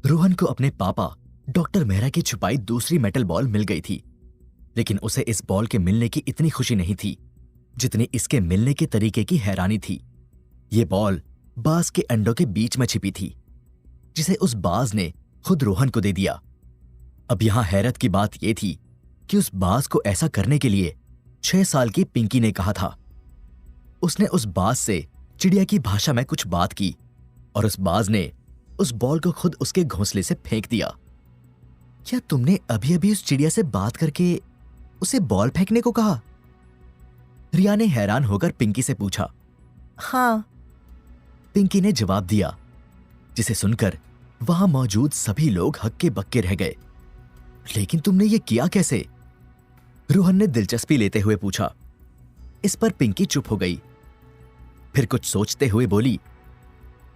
रोहन को अपने पापा डॉक्टर मेहरा की छुपाई दूसरी मेटल बॉल मिल गई थी, लेकिन उसे इस बॉल के मिलने की इतनी खुशी नहीं थी जितनी इसके मिलने के तरीके की हैरानी थी। ये बॉल बाज के अंडों के बीच में छिपी थी, जिसे उस बाज ने खुद रोहन को दे दिया। अब यहां हैरत की बात यह थी कि उस बाज को ऐसा करने के लिए 6 साल की पिंकी ने कहा था। उसने उस बाज से चिड़िया की भाषा में कुछ बात की और उस बाज ने उस बॉल को खुद उसके घोंसले से फेंक दिया। क्या तुमने अभी अभी उस चिड़िया से बात करके उसे बॉल फेंकने को कहा? रिया ने हैरान होकर पिंकी से पूछा। हाँ, पिंकी ने जवाब दिया, जिसे सुनकर वहां मौजूद सभी लोग हक्के बक्के रह गए। लेकिन तुमने ये किया कैसे? रोहन ने दिलचस्पी लेते हुए पूछा। इस पर पिंकी चुप हो गई, फिर कुछ सोचते हुए बोली,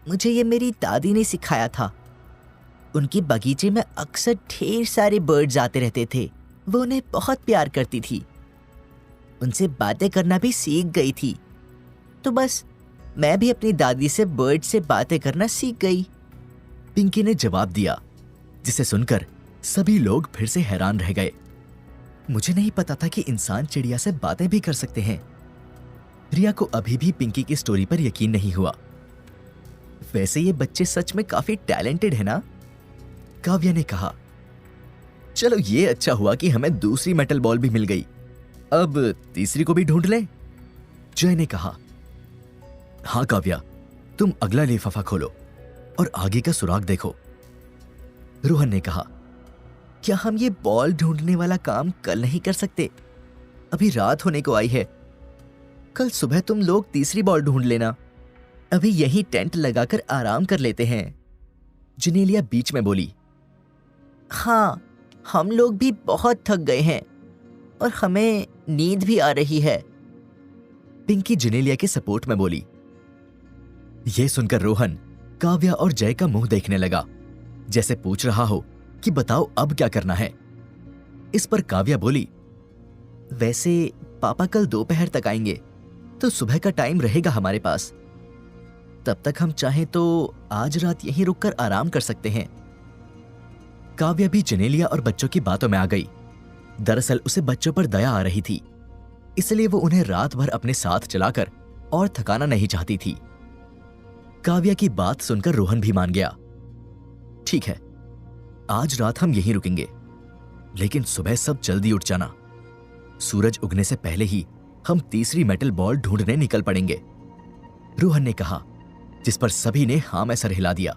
मुझे ये मेरी दादी ने सिखाया था। उनके बगीचे में अक्सर ढेर सारे बर्ड्स आते रहते थे। वो उन्हें बहुत प्यार करती थी। उनसे बातें करना भी सीख गई थी। तो बस मैं भी अपनी दादी से बर्ड से बातें करना सीख गई। पिंकी ने जवाब दिया, जिसे सुनकर सभी लोग फिर से हैरान रह गए। मुझे नहीं पता था कि इंसान चिड़िया से बातें भी कर सकते हैं। रिया को अभी भी पिंकी की स्टोरी पर यकीन नहीं हुआ। वैसे ये बच्चे सच में काफी टैलेंटेड है ना? काव्या ने कहा। चलो ये अच्छा हुआ कि हमें दूसरी मेटल बॉल भी मिल गई। अब तीसरी को भी ढूंढ लें, जय ने कहा। हाँ काव्या, तुम अगला लिफाफा खोलो और आगे का सुराग देखो, रोहन ने कहा। क्या हम ये बॉल ढूंढने वाला काम कल नहीं कर सकते? अभी रात होने को आई है। कल सुबह तुम लोग तीसरी बॉल ढूंढ लेना। अभी यही टेंट लगाकर आराम कर लेते हैं। जिनेलिया बीच में बोली। हाँ, हम लोग भी बहुत थक गए हैं और हमें नींद भी आ रही है। पिंकी जिनेलिया के सपोर्ट में बोली। यह सुनकर रोहन काव्या और जय का मुंह देखने लगा, जैसे पूछ रहा हो कि बताओ अब क्या करना है। इस पर काव्या बोली, वैसे पापा कल दोपहर तक आएंगे तो सुबह का टाइम रहेगा हमारे पास। तब तक हम चाहें तो आज रात यहीं रुककर आराम कर सकते हैं। काव्या भी जिनेलिया और बच्चों की बातों में आ गई। दरअसल उसे बच्चों पर दया आ रही थी, इसलिए वो उन्हें रात भर अपने साथ चलाकर और थकाना नहीं चाहती थी। काव्या की बात सुनकर रोहन भी मान गया। ठीक है, आज रात हम यहीं रुकेंगे, लेकिन सुबह सब जल्दी उठ जाना। सूरज उगने से पहले ही हम तीसरी मेटल बॉल ढूंढने निकल पड़ेंगे, रोहन ने कहा, जिस पर सभी ने हां में सर हिला दिया।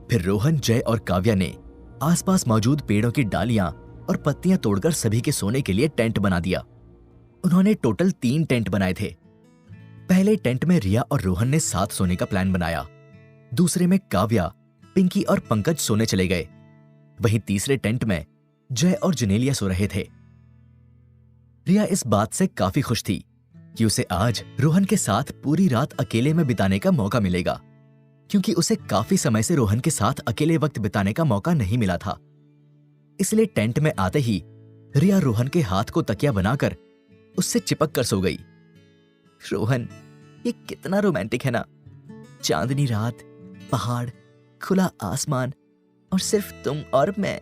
फिर रोहन, जय और काव्या ने आसपास मौजूद पेड़ों की डालियां और पत्तियां तोड़कर सभी के सोने के लिए टेंट बना दिया। उन्होंने टोटल 3 टेंट बनाए थे। पहले टेंट में रिया और रोहन ने साथ सोने का प्लान बनाया। दूसरे में काव्या, पिंकी और पंकज सोने चले गए। वहीं तीसरे टेंट में जय और जिनेलिया सो रहे थे। रिया इस बात से काफी खुश थी कि उसे आज रोहन के साथ पूरी रात अकेले में बिताने का मौका मिलेगा, क्योंकि उसे काफी समय से रोहन के साथ अकेले वक्त बिताने का मौका नहीं मिला था। इसलिए टेंट में आते ही रिया रोहन के हाथ को तकिया बनाकर उससे चिपक कर सो गई। रोहन, ये कितना रोमांटिक है ना। चांदनी रात, पहाड़, खुला आसमान और सिर्फ तुम और मैं।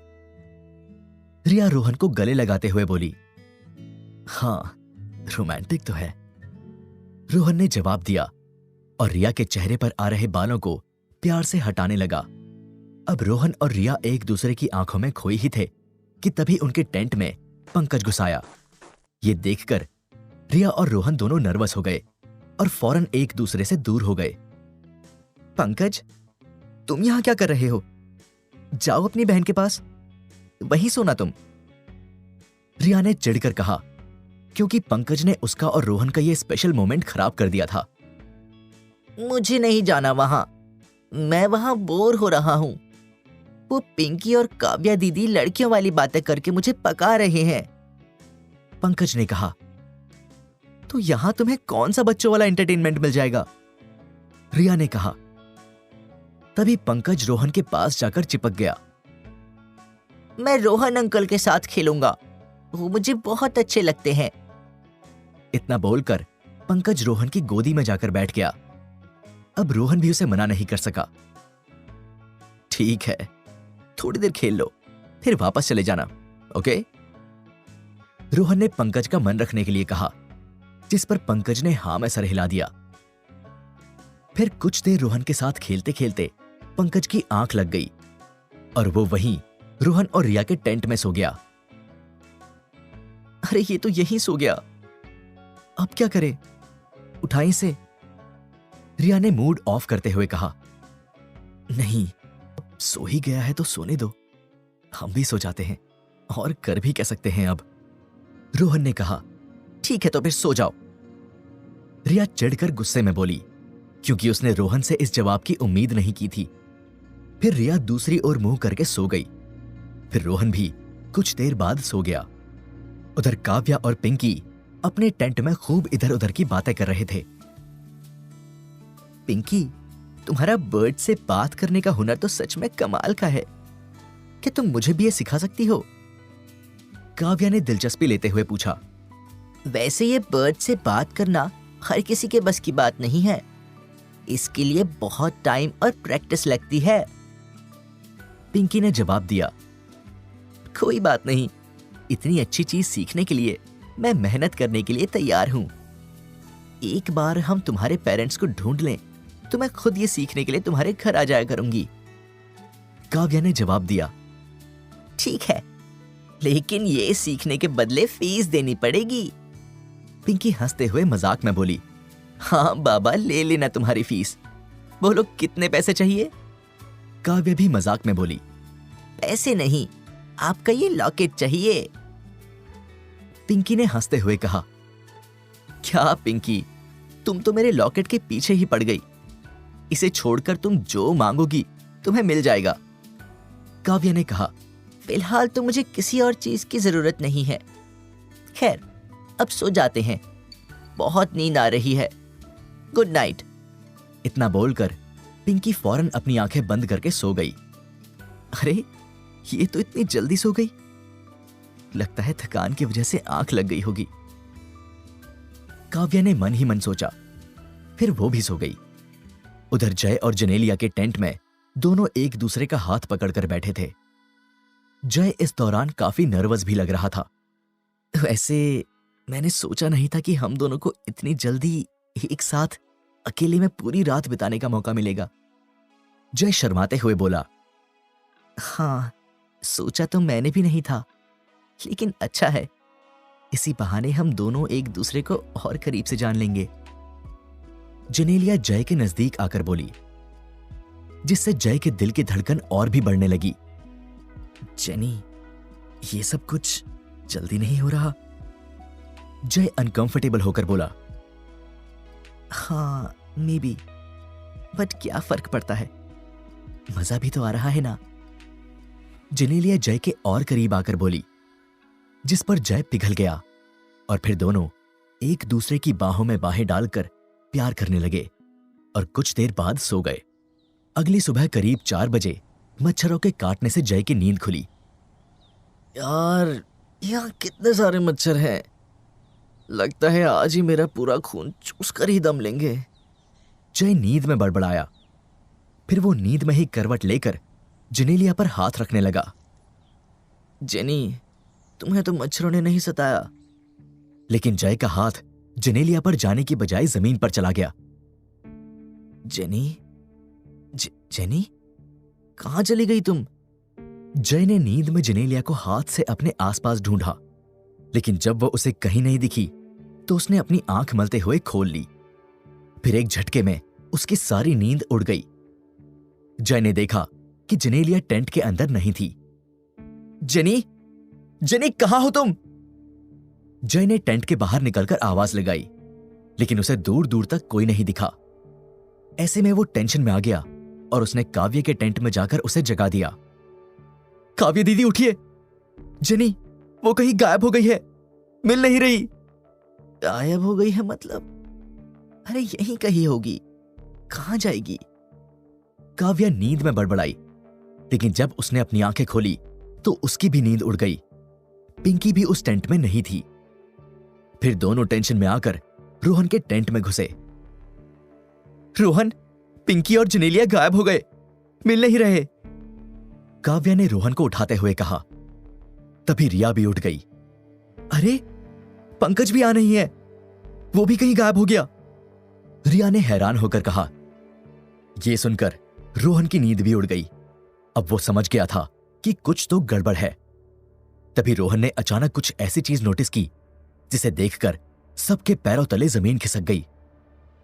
रिया रोहन को गले लगाते हुए बोली। हाँ, रोमांटिक तो है, रोहन ने जवाब दिया और रिया के चेहरे पर आ रहे बालों को प्यार से हटाने लगा। अब रोहन और रिया एक दूसरे की आंखों में खोए ही थे कि तभी उनके टेंट में पंकज घुस आया। ये देखकर रिया और रोहन दोनों नर्वस हो गए और फौरन एक दूसरे से दूर हो गए। पंकज, तुम यहां क्या कर रहे हो? जाओ अपनी बहन के पास, वहीं सोना तुम। रिया ने चिढ़कर कहा, क्योंकि पंकज ने उसका और रोहन का ये स्पेशल मोमेंट खराब कर दिया था। मुझे नहीं जाना वहां, मैं वहां बोर हो रहा हूं। वो पिंकी और काव्या दीदी लड़कियों वाली बातें करके मुझे पका रहे हैं। पंकज ने कहा। तो यहां तुम्हें कौन सा बच्चों वाला एंटरटेनमेंट मिल जाएगा? रिया ने कहा। तभी पंकज रोहन के पास जाकर चिपक गया। मैं रोहन अंकल के साथ खेलूंगा, वो मुझे बहुत अच्छे लगते हैं। इतना बोलकर पंकज रोहन की गोदी में जाकर बैठ गया। अब रोहन भी उसे मना नहीं कर सका। ठीक है, थोड़ी देर खेल लो, फिर वापस चले जाना, ओके? रोहन ने पंकज का मन रखने के लिए कहा, जिस पर पंकज ने हां में सर हिला दिया। फिर कुछ देर रोहन के साथ खेलते खेलते पंकज की आंख लग गई और वो वहीं रोहन और रिया के टेंट में सो गया। अरे ये तो यहीं सो गया, अब क्या करें? उठाएं इसे? रिया ने मूड ऑफ करते हुए कहा। नहीं, सो ही गया है तो सोने दो, हम भी सो जाते हैं, और कर भी कह सकते हैं अब। रोहन ने कहा, ठीक है तो फिर सो जाओ। रिया चिढ़कर गुस्से में बोली, क्योंकि उसने रोहन से इस जवाब की उम्मीद नहीं की थी। फिर रिया दूसरी ओर मुंह करके सो गई। फिर रोहन भी कुछ देर बाद सो गया। उधर काव्या और पिंकी अपने टेंट में खूब इधर उधर की बातें कर रहे थे। पिंकी, तुम्हारा बर्ड से बात करने का हुनर तो सच में कमाल का है। क्या तुम मुझे भी ये सिखा सकती हो? काव्या ने दिलचस्पी लेते हुए पूछा। वैसे ये बर्ड से बात करना हर किसी के बस की बात नहीं है, इसके लिए बहुत टाइम और प्रैक्टिस लगती है। पिंकी ने जवाब दिया। कोई बात नहीं, इतनी अच्छी चीज सीखने के लिए मैं मेहनत करने के लिए तैयार हूं। एक बार हम तुम्हारे पेरेंट्स को ढूंढ लें तो मैं खुद ये सीखने के लिए तुम्हारे घर आ जाया करूंगी। काव्या ने जवाब दिया। ठीक है, लेकिन ये सीखने के बदले फीस देनी पड़ेगी। पिंकी हंसते हुए मजाक में बोली। हाँ बाबा, ले लेना तुम्हारी फीस। बोलो कितने पैसे चाहिए? काव्या भी मजाक में बोली। पैसे नहीं, आपका ये लॉकेट चाहिए। पिंकी ने हंसते हुए कहा। क्या पिंकी, तुम तो मेरे लॉकेट के पीछे ही पड़ गई। इसे छोड़कर तुम जो मांगोगी तुम्हें मिल जाएगा। काव्या ने कहा। फिलहाल तो मुझे किसी और चीज की जरूरत नहीं है। खैर, अब सो जाते हैं, बहुत नींद आ रही है। Good night. इतना बोलकर पिंकी फौरन अपनी आंखें बंद करके सो गई। अरे, ये तो इतनी जल्दी सो गई। लगता है थकान की वजह से आंख लग गई होगी। काव्या ने मन ही मन सोचा। फिर वो भी सो गई। उधर जय और जनेलिया के टेंट में दोनों एक दूसरे का हाथ पकड़कर बैठे थे। जय इस दौरान काफी नर्वस भी लग रहा था। वैसे मैंने सोचा नहीं था कि हम दोनों को इतनी जल्दी एक साथ अकेले में पूरी रात बिताने का मौका मिलेगा। जय शर्माते हुए बोला। हाँ, सोचा तो मैंने भी नहीं था, लेकिन अच्छा है, इसी बहाने हम दोनों एक दूसरे को और करीब से जान लेंगे। जनेलिया जय के नजदीक आकर बोली, जिससे जय के दिल की धड़कन और भी बढ़ने लगी। जेनी, ये सब कुछ जल्दी नहीं हो रहा? जय अनकंफर्टेबल होकर बोला। हाँ, मे बी, बट क्या फर्क पड़ता है, मजा भी तो आ रहा है ना। जनेलिया जय के और करीब आकर बोली, जिस पर जय पिघल गया और फिर दोनों एक दूसरे की बाहों में बाहें डालकर प्यार करने लगे और कुछ देर बाद सो गए। अगली सुबह करीब 4 बजे मच्छरों के काटने से जय की नींद खुली। यार, यहाँ कितने सारे मच्छर हैं, लगता है आज ही मेरा पूरा खून चूस कर ही दम लेंगे। जय नींद में बड़बड़ाया। फिर वो नींद में ही करवट लेकर जनेलिया पर हाथ रखने लगा। जेनी, तुम्हें तो मच्छरों ने नहीं सताया। लेकिन जय का हाथ जनेलिया पर जाने की बजाय जमीन पर चला गया। जेनी, जेनी, कहाँ चली गई तुम? जय ने नींद में जनेलिया को हाथ से अपने आसपास ढूंढा, लेकिन जब वो उसे कहीं नहीं दिखी तो उसने अपनी आंख मलते हुए खोल ली। फिर एक झटके में उसकी सारी नींद उड़ गई। जय ने देखा कि जनेलिया टेंट के अंदर नहीं थी। जेनी, जेनी, कहां हो तुम? जय ने टेंट के बाहर निकलकर आवाज लगाई, लेकिन उसे दूर दूर तक कोई नहीं दिखा। ऐसे में वो टेंशन में आ गया और उसने काव्य के टेंट में जाकर उसे जगा दिया। काव्य दीदी उठिए, जेनी वो कहीं गायब हो गई है, मिल नहीं रही। गायब हो गई है मतलब? अरे यहीं कहीं होगी, कहां जाएगी? काव्या नींद में बड़बड़ाई, लेकिन जब उसने अपनी आंखें खोली तो उसकी भी नींद उड़ गई। पिंकी भी उस टेंट में नहीं थी। फिर दोनों टेंशन में आकर रोहन के टेंट में घुसे। रोहन, पिंकी और जनेलिया गायब हो गए, मिल नहीं रहे। काव्या ने रोहन को उठाते हुए कहा। तभी रिया भी उठ गई। अरे, पंकज भी आ नहीं है, वो भी कहीं गायब हो गया। रिया ने हैरान होकर कहा। यह सुनकर रोहन की नींद भी उड़ गई। अब वो समझ गया था कि कुछ तो गड़बड़ है। तभी रोहन ने अचानक कुछ ऐसी चीज नोटिस की जिसे देखकर सबके पैरों तले जमीन खिसक गई।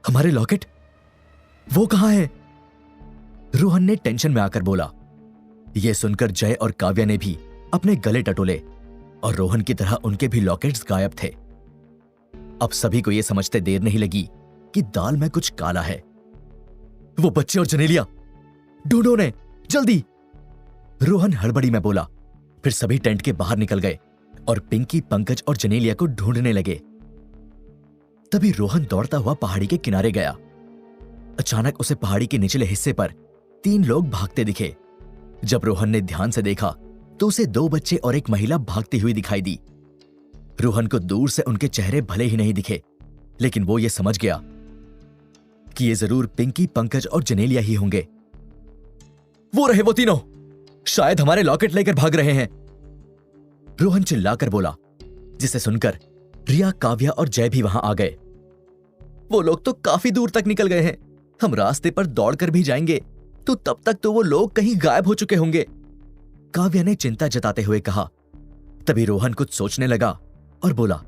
हमारे लॉकेट, वो कहां है? रोहन ने टेंशन में आकर बोला। यह सुनकर जय और काव्या ने भी अपने गले टटोले और रोहन की तरह उनके भी लॉकेट्स गायब थे। अब सभी को यह समझते देर नहीं लगी कि दाल में कुछ काला है। वो बच्चे और जनेलिया, ढूंढो ने, जल्दी! रोहन हड़बड़ी में बोला। फिर सभी टेंट के बाहर निकल गए और पिंकी, पंकज और जनेलिया को ढूंढने लगे। तभी रोहन दौड़ता हुआ पहाड़ी के किनारे गया। अचानक उसे पहाड़ी के निचले हिस्से पर 3 लोग भागते दिखे। जब रोहन ने ध्यान से देखा तो उसे 2 बच्चे और एक महिला भागती हुई दिखाई दी। रोहन को दूर से उनके चेहरे भले ही नहीं दिखे, लेकिन वो ये समझ गया कि ये जरूर पिंकी, पंकज और जनेलिया ही होंगे। वो रहे वो तीनों, शायद हमारे लॉकेट लेकर भाग रहे हैं, रोहन चिल्लाकर बोला, जिसे सुनकर रिया, काव्या और जय भी वहां आ गए। वो लोग तो काफी दूर तक निकल गए हैं, हम रास्ते पर दौड़कर भी जाएंगे तो तब तक तो वो लोग कहीं गायब हो चुके होंगे, काव्या ने चिंता जताते हुए कहा। तभी रोहन कुछ सोचने लगा और बोला,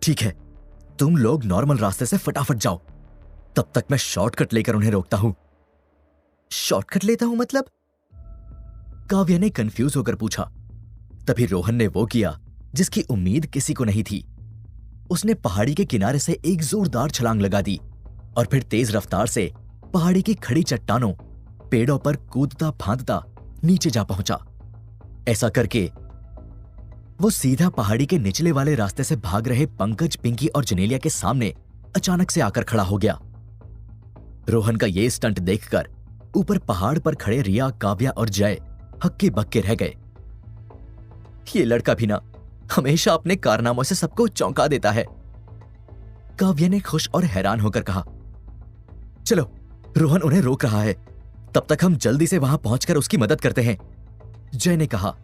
ठीक है, तुम लोग नॉर्मल रास्ते से फटाफट जाओ, तब तक मैं शॉर्टकट लेकर उन्हें रोकता हूं। शॉर्टकट लेता हूं मतलब? काव्या ने कंफ्यूज होकर पूछा। तभी रोहन ने वो किया जिसकी उम्मीद किसी को नहीं थी। उसने पहाड़ी के किनारे से एक जोरदार छलांग लगा दी और फिर तेज रफ्तार से पहाड़ी की खड़ी चट्टानों, पेड़ों पर कूदता फांदता नीचे जा पहुंचा। ऐसा करके वो सीधा पहाड़ी के निचले वाले रास्ते से भाग रहे पंकज, पिंकी और जनेलिया के सामने अचानक से आकर खड़ा हो गया। रोहन का ये स्टंट देखकर ऊपर पहाड़ पर खड़े रिया, काव्या और जय हक्के बक्के रह गए। ये लड़का भी ना हमेशा अपने कारनामों से सबको चौंका देता है, काव्या ने खुश और हैरान होकर कहा। चलो, रोहन उन्हें रोक रहा है, तब तक हम जल्दी से वहां पहुंचकर उसकी मदद करते हैं, जय ने कहा,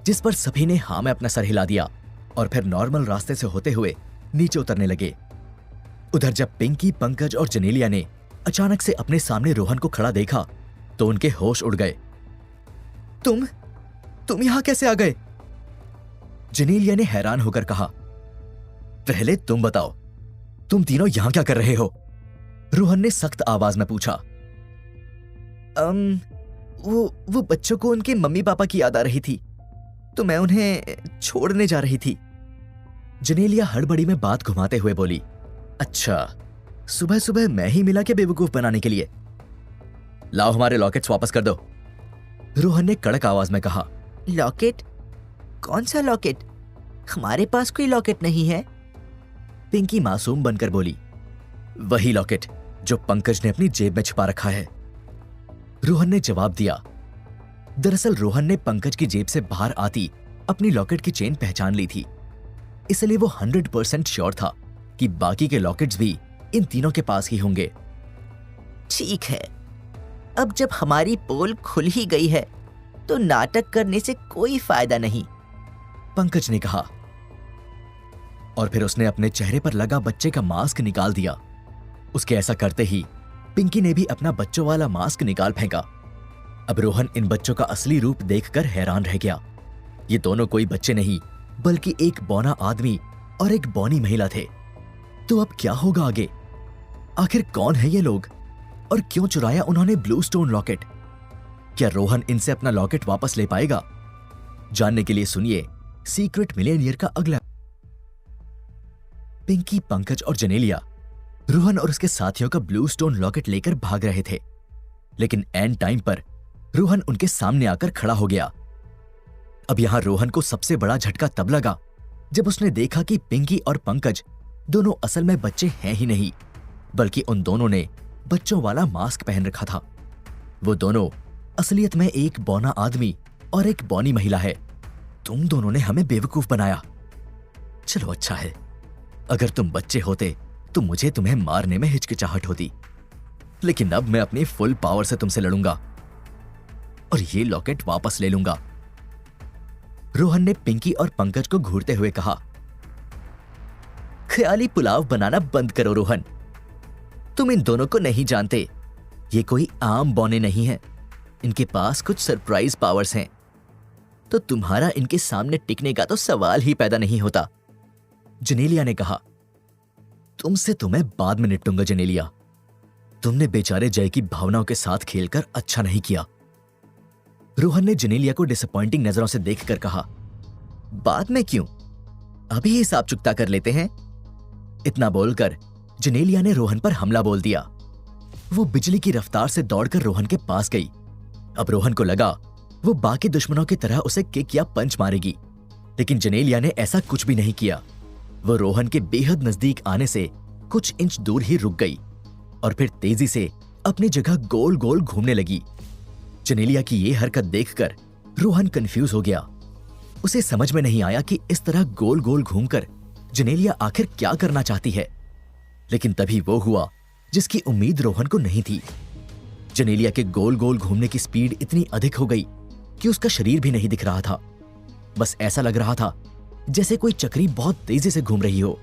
जिस पर सभी ने हां में अपना सर हिला दिया और फिर नॉर्मल रास्ते से होते हुए नीचे उतरने लगे। उधर जब पिंकी, पंकज और जनेलिया ने अचानक से अपने सामने रोहन को खड़ा देखा तो उनके होश उड़ गए। तुम यहां कैसे आ गए? जनेलिया ने हैरान होकर कहा। पहले तुम बताओ, तुम तीनों यहां क्या कर रहे हो? रोहन ने सख्त आवाज में पूछा। वो बच्चों को उनके मम्मी पापा की याद आ रही थी तो मैं उन्हें छोड़ने जा रही थी, जनेलिया हड़बड़ी में बात घुमाते हुए बोली। अच्छा, सुबह सुबह मैं ही मिला क्या बेवकूफ बनाने के लिए? लाओ हमारे लॉकेट्स वापस कर दो, रोहन ने कड़क आवाज में कहा। लॉकेट? कौन सा लॉकेट? हमारे पास कोई लॉकेट नहीं है, पिंकी मासूम बनकर बोली। वही लॉकेट जो पंकज ने अपनी जेब में छिपा रखा है, रोहन ने जवाब दिया। दरअसल रोहन ने पंकज की जेब से बाहर आती अपनी लॉकेट की चेन पहचान ली थी, इसलिए वो 100% श्योर था कि बाकी के लॉकेट्स भी इन तीनों के पास ही होंगे। ठीक है, अब जब हमारी पोल खुल ही गई है तो नाटक करने से कोई फायदा नहीं, पंकज ने कहा और फिर उसने अपने चेहरे पर लगा बच्चे का मास्क निकाल दिया। उसके ऐसा करते ही पिंकी ने भी अपना बच्चों वाला मास्क निकाल फेंका। अब रोहन इन बच्चों का असली रूप देखकर हैरान रह गया। ये दोनों कोई बच्चे नहीं बल्कि एक बौना आदमी और एक बौनी महिला थे। तो अब क्या होगा आगे? आखिर कौन है ये लोग और क्यों चुराया उन्होंने ब्लू स्टोन लॉकेट? क्या रोहन इनसे अपना लॉकेट वापस ले पाएगा? जानने के लिए सुनिए सीक्रेट मिलियनियर का अगला। पिंकी, पंकज और जनेलिया रोहन और उसके साथियों का ब्लू स्टोन लॉकेट लेकर भाग रहे थे, लेकिन एंड टाइम पर रोहन उनके सामने आकर खड़ा हो गया। अब यहां रोहन को सबसे बड़ा झटका तब लगा जब उसने देखा कि पिंकी और पंकज दोनों असल में बच्चे हैं ही नहीं, बल्कि उन दोनों ने बच्चों वाला मास्क पहन रखा था। वो दोनों असलियत में एक बौना आदमी और एक बौनी महिला है। तुम दोनों ने हमें बेवकूफ बनाया। चलो अच्छा है, अगर तुम बच्चे होते तो मुझे तुम्हें मारने में हिचकिचाहट होती, लेकिन अब मैं अपनी फुल पावर से तुमसे लड़ूंगा। और ये लॉकेट वापस ले लूंगा। रोहन ने पिंकी और पंकज को घूरते हुए कहा, ख्याली पुलाव बनाना बंद करो रोहन। तुम इन दोनों को नहीं जानते। ये कोई आम बौने नहीं है। इनके पास कुछ सरप्राइज पावर्स हैं। तो तुम्हारा इनके सामने टिकने का तो सवाल ही पैदा नहीं होता। जनेलिया ने कहा, तुमसे तो मैं बाद में निपटूंगा जनेलिया। तुमने बेचारे जय की भावनाओं के साथ खेलकर अच्छा नहीं किया। रोहन ने जनेलिया को डिसअपॉइंटिंग नजरों से देखकर कहा, बाद में क्यों, अभी हिसाब चुकता कर लेते हैं। इतना बोलकर जनेलिया ने रोहन पर हमला बोल दिया। वो बिजली की रफ्तार से दौड़कर रोहन के पास गई। अब रोहन को लगा वो बाकी दुश्मनों की तरह उसे किक या पंच मारेगी, लेकिन जनेलिया ने ऐसा कुछ भी नहीं किया। वो रोहन के बेहद नजदीक आने से कुछ इंच दूर ही रुक गई और फिर तेजी से अपनी जगह गोल गोल घूमने लगी। जनेलिया की ये हरकत देखकर रोहन कंफ्यूज हो गया। उसे समझ में नहीं आया कि इस तरह गोल गोल घूमकर जनेलिया आखिर क्या करना चाहती है। लेकिन तभी वो हुआ जिसकी उम्मीद रोहन को नहीं थी। जनेलिया के गोल गोल घूमने की स्पीड इतनी अधिक हो गई कि उसका शरीर भी नहीं दिख रहा था। बस ऐसा लग रहा था जैसे कोई चक्री बहुत तेजी से घूम रही हो।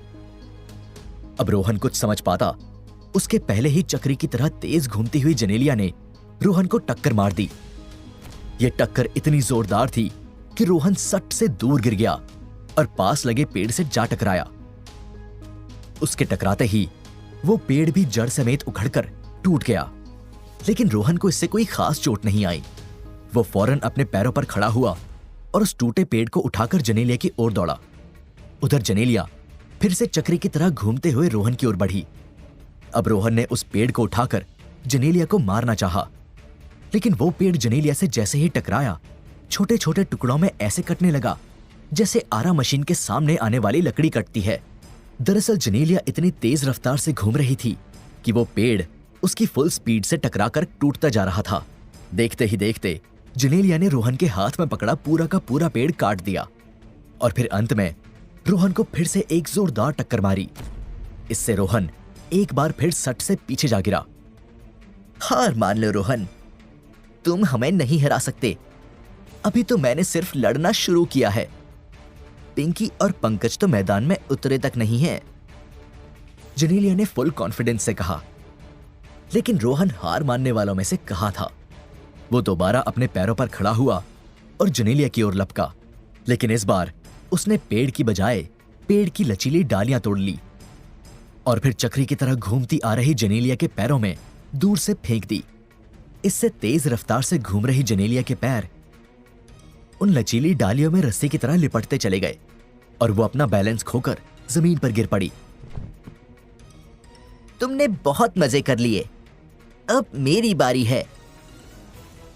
अब रोहन कुछ समझ पाता उसके पहले ही चक्री की तरह तेज घूमती हुई जनेलिया ने रोहन को टक्कर मार दी। यह टक्कर इतनी जोरदार थी कि रोहन सट से दूर गिर गया और पास लगे पेड़ से जा टकराया। उसके टकराते ही वो पेड़ भी जड़ समेत उखड़कर टूट गया। लेकिन रोहन को इससे कोई खास चोट नहीं आई। वो फौरन अपने पैरों पर खड़ा हुआ और उस टूटे पेड़ को उठाकर जनेलिया की ओर दौड़ा। उधर जनेलिया फिर से चक्री की तरह घूमते हुए रोहन की ओर बढ़ी। अब रोहन ने उस पेड़ को उठाकर जनेलिया को मारना चाहा, लेकिन वो पेड़ जनेलिया से जैसे ही टकराया छोटे छोटे टुकड़ों में ऐसे कटने लगा जैसे आरा मशीन के सामने आने वाली लकड़ी कटती है। दरअसल जनेलिया इतनी तेज रफ्तार से घूम रही थी कि वो पेड़ उसकी फुल स्पीड से टकराकर टूटता जा रहा था। देखते ही देखते जनेलिया ने रोहन के हाथ में पकड़ा पूरा का पूरा पेड़ काट दिया और फिर अंत में रोहन को फिर से एक जोरदार टक्कर मारी। इससे रोहन एक बार फिर सट से पीछे जा गिरा। हार मान लो रोहन, तुम हमें नहीं हरा सकते। अभी तो मैंने सिर्फ लड़ना शुरू किया है। पिंकी और पंकज तो मैदान में उतरे तक नहीं है, जनेलिया ने फुल कॉन्फिडेंस से कहा। लेकिन रोहन हार मानने वालों में से कहाँ था। वो दोबारा अपने पैरों पर खड़ा हुआ और जनेलिया की ओर लपका, लेकिन इस बार उसने पेड़ की बजाय पेड़ की लचीली डालियां तोड़ ली और फिर चक्री की तरह घूमती आ रही जनेलिया के पैरों में दूर से फेंक दी। इससे तेज रफ्तार से घूम रही जनेलिया के पैर उन लचीली डालियों में रस्सी की तरह लिपटते चले गए और वो अपना बैलेंस खोकर जमीन पर गिर पड़ी। तुमने बहुत मजे कर लिए, अब मेरी बारी है।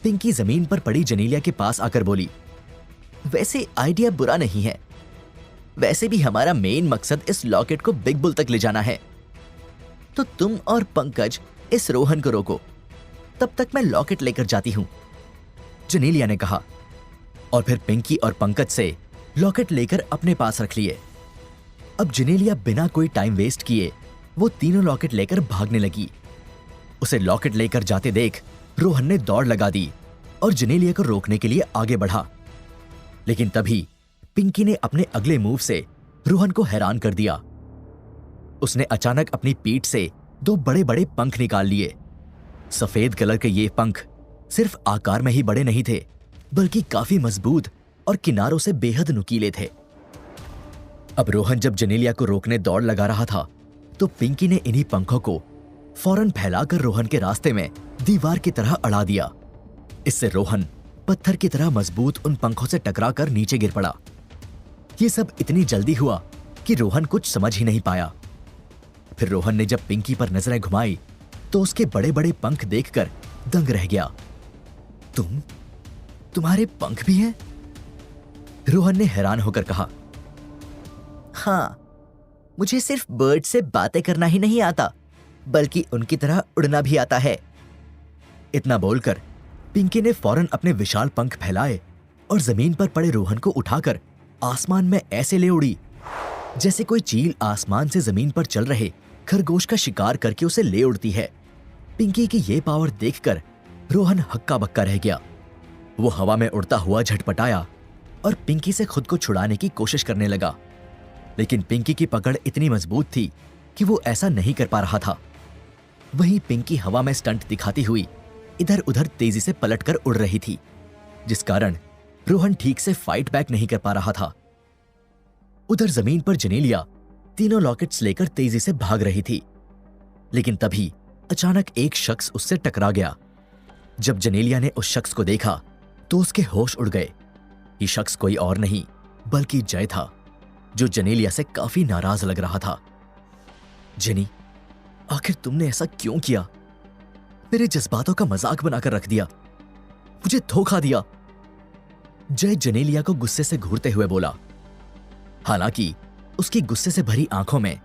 पिंकी जमीन पर पड़ी जनेलिया के पास आकर बोली, वैसे आइडिया बुरा नहीं है। वैसे भी हमारा मेन मकसद इस लॉकेट को बिग बुल तक ले जाना है। तो तुम और पंकज इस रोहन को रोको, तब तक मैं लॉकेट लेकर जाती हूं, जनेलिया ने कहा और फिर पिंकी और पंकज से लॉकेट लेकर अपने पास रख लिए। अब जनेलिया बिना कोई टाइम वेस्ट किए वो तीनों लॉकेट लेकर भागने लगी। उसे लॉकेट लेकर जाते देख रोहन ने दौड़ लगा दी और जनेलिया को रोकने के लिए आगे बढ़ा। लेकिन तभी पिंकी ने अपने अगले मूव से रोहन को हैरान कर दिया। उसने अचानक अपनी पीठ से दो बड़े बड़े पंख निकाल लिए। सफेद कलर के ये पंख सिर्फ आकार में ही बड़े नहीं थे, बल्कि काफी मजबूत और किनारों से बेहद नुकीले थे। अब रोहन जब जनेलिया को रोकने दौड़ लगा रहा था तो पिंकी ने इन्हीं पंखों को फौरन फैलाकर रोहन के रास्ते में दीवार की तरह अड़ा दिया। इससे रोहन पत्थर की तरह मजबूत उन पंखों से टकराकर नीचे गिर पड़ा। ये सब इतनी जल्दी हुआ कि रोहन कुछ समझ ही नहीं पाया। फिर रोहन ने जब पिंकी पर नजरें घुमाई तो उसके बड़े बड़े पंख देखकर दंग रह गया। तुम्हारे पंख भी हैं? रोहन ने हैरान होकर कहा। हाँ, मुझे सिर्फ बर्ड से बातें करना ही नहीं आता, बल्कि उनकी तरह उड़ना भी आता है। इतना बोलकर पिंकी ने फौरन अपने विशाल पंख फैलाए और जमीन पर पड़े रोहन को उठाकर आसमान में ऐसे ले उड़ी जैसे कोई चील आसमान से जमीन पर चल रहे खरगोश का शिकार करके उसे ले उड़ती है। पिंकी की ये पावर देखकर रोहन हक्का बक्का रह गया। वो हवा में उड़ता हुआ झटपटाया और पिंकी से खुद को छुड़ाने की कोशिश करने लगा, लेकिन पिंकी की पकड़ इतनी मजबूत थी कि वो ऐसा नहीं कर पा रहा था। वहीं पिंकी हवा में स्टंट दिखाती हुई इधर उधर तेजी से पलटकर उड़ रही थी, जिस कारण रोहन ठीक से फाइट बैक नहीं कर पा रहा था। उधर जमीन पर जेनेलिया तीनों लॉकेट्स लेकर तेजी से भाग रही थी, लेकिन तभी अचानक एक शख्स उससे टकरा गया। जब जेनेलिया ने उस शख्स को देखा तो उसके होश उड़ गए। ये शख्स कोई और नहीं बल्कि जय था, जो जेनेलिया से काफी नाराज लग रहा था। जेनी, आखिर तुमने ऐसा क्यों किया? मेरे जज्बातों का मजाक बनाकर रख दिया, मुझे धोखा दिया। जय जेनेलिया को गुस्से से घूरते हुए बोला, हालांकि उसकी गुस्से से भरी आंखों में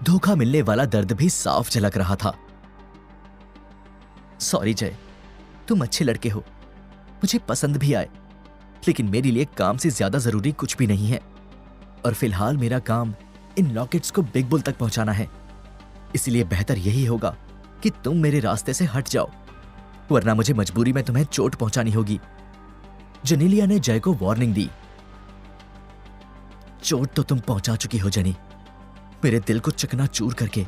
धोखा मिलने वाला दर्द भी साफ झलक रहा था। सॉरी जय, तुम अच्छे लड़के हो, मुझे पसंद भी आए, लेकिन मेरे लिए काम से ज्यादा जरूरी कुछ भी नहीं है, और फिलहाल मेरा काम इन लॉकेट्स को बिग बुल तक पहुंचाना है। इसलिए बेहतर यही होगा कि तुम मेरे रास्ते से हट जाओ, वरना मुझे मजबूरी में तुम्हें चोट पहुंचानी होगी। जेनेलिया ने जय को वार्निंग दी। चोट तो तुम पहुंचा चुकी हो जेनी, मेरे दिल को चकनाचूर करके।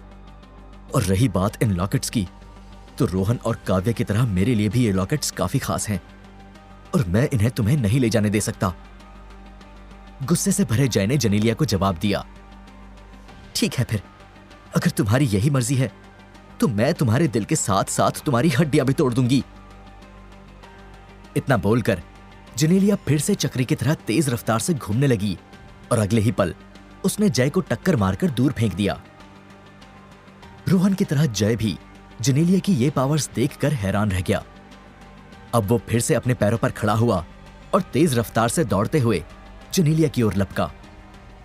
और रही बात इन लॉकेट्स की, तो रोहन और काव्य की तरह मेरे लिए भी ये लॉकेट्स काफी खास हैं, और मैं इन्हें तुम्हें नहीं ले जाने दे सकता। गुस्से से भरे जय ने जेनेलिया को जवाब दिया, ठीक है फिर, अगर तुम्हारी यही मर्जी है तो मैं तुम्हारे दिल के साथ साथ तुम्हारी हड्डियां भी तोड़ दूंगी। इतना बोलकर जेनेलिया फिर से चक्री की तरह तेज रफ्तार से घूमने लगी, और अगले ही पल उसने जय को टक्कर मारकर दूर फेंक दिया। रोहन की तरह जय भी जेनेलिया की ये पावर्स देखकर हैरान रह गया। अब वो फिर से अपने पैरों पर खड़ा हुआ और तेज रफ्तार से दौड़ते हुए जेनेलिया की ओर लपका।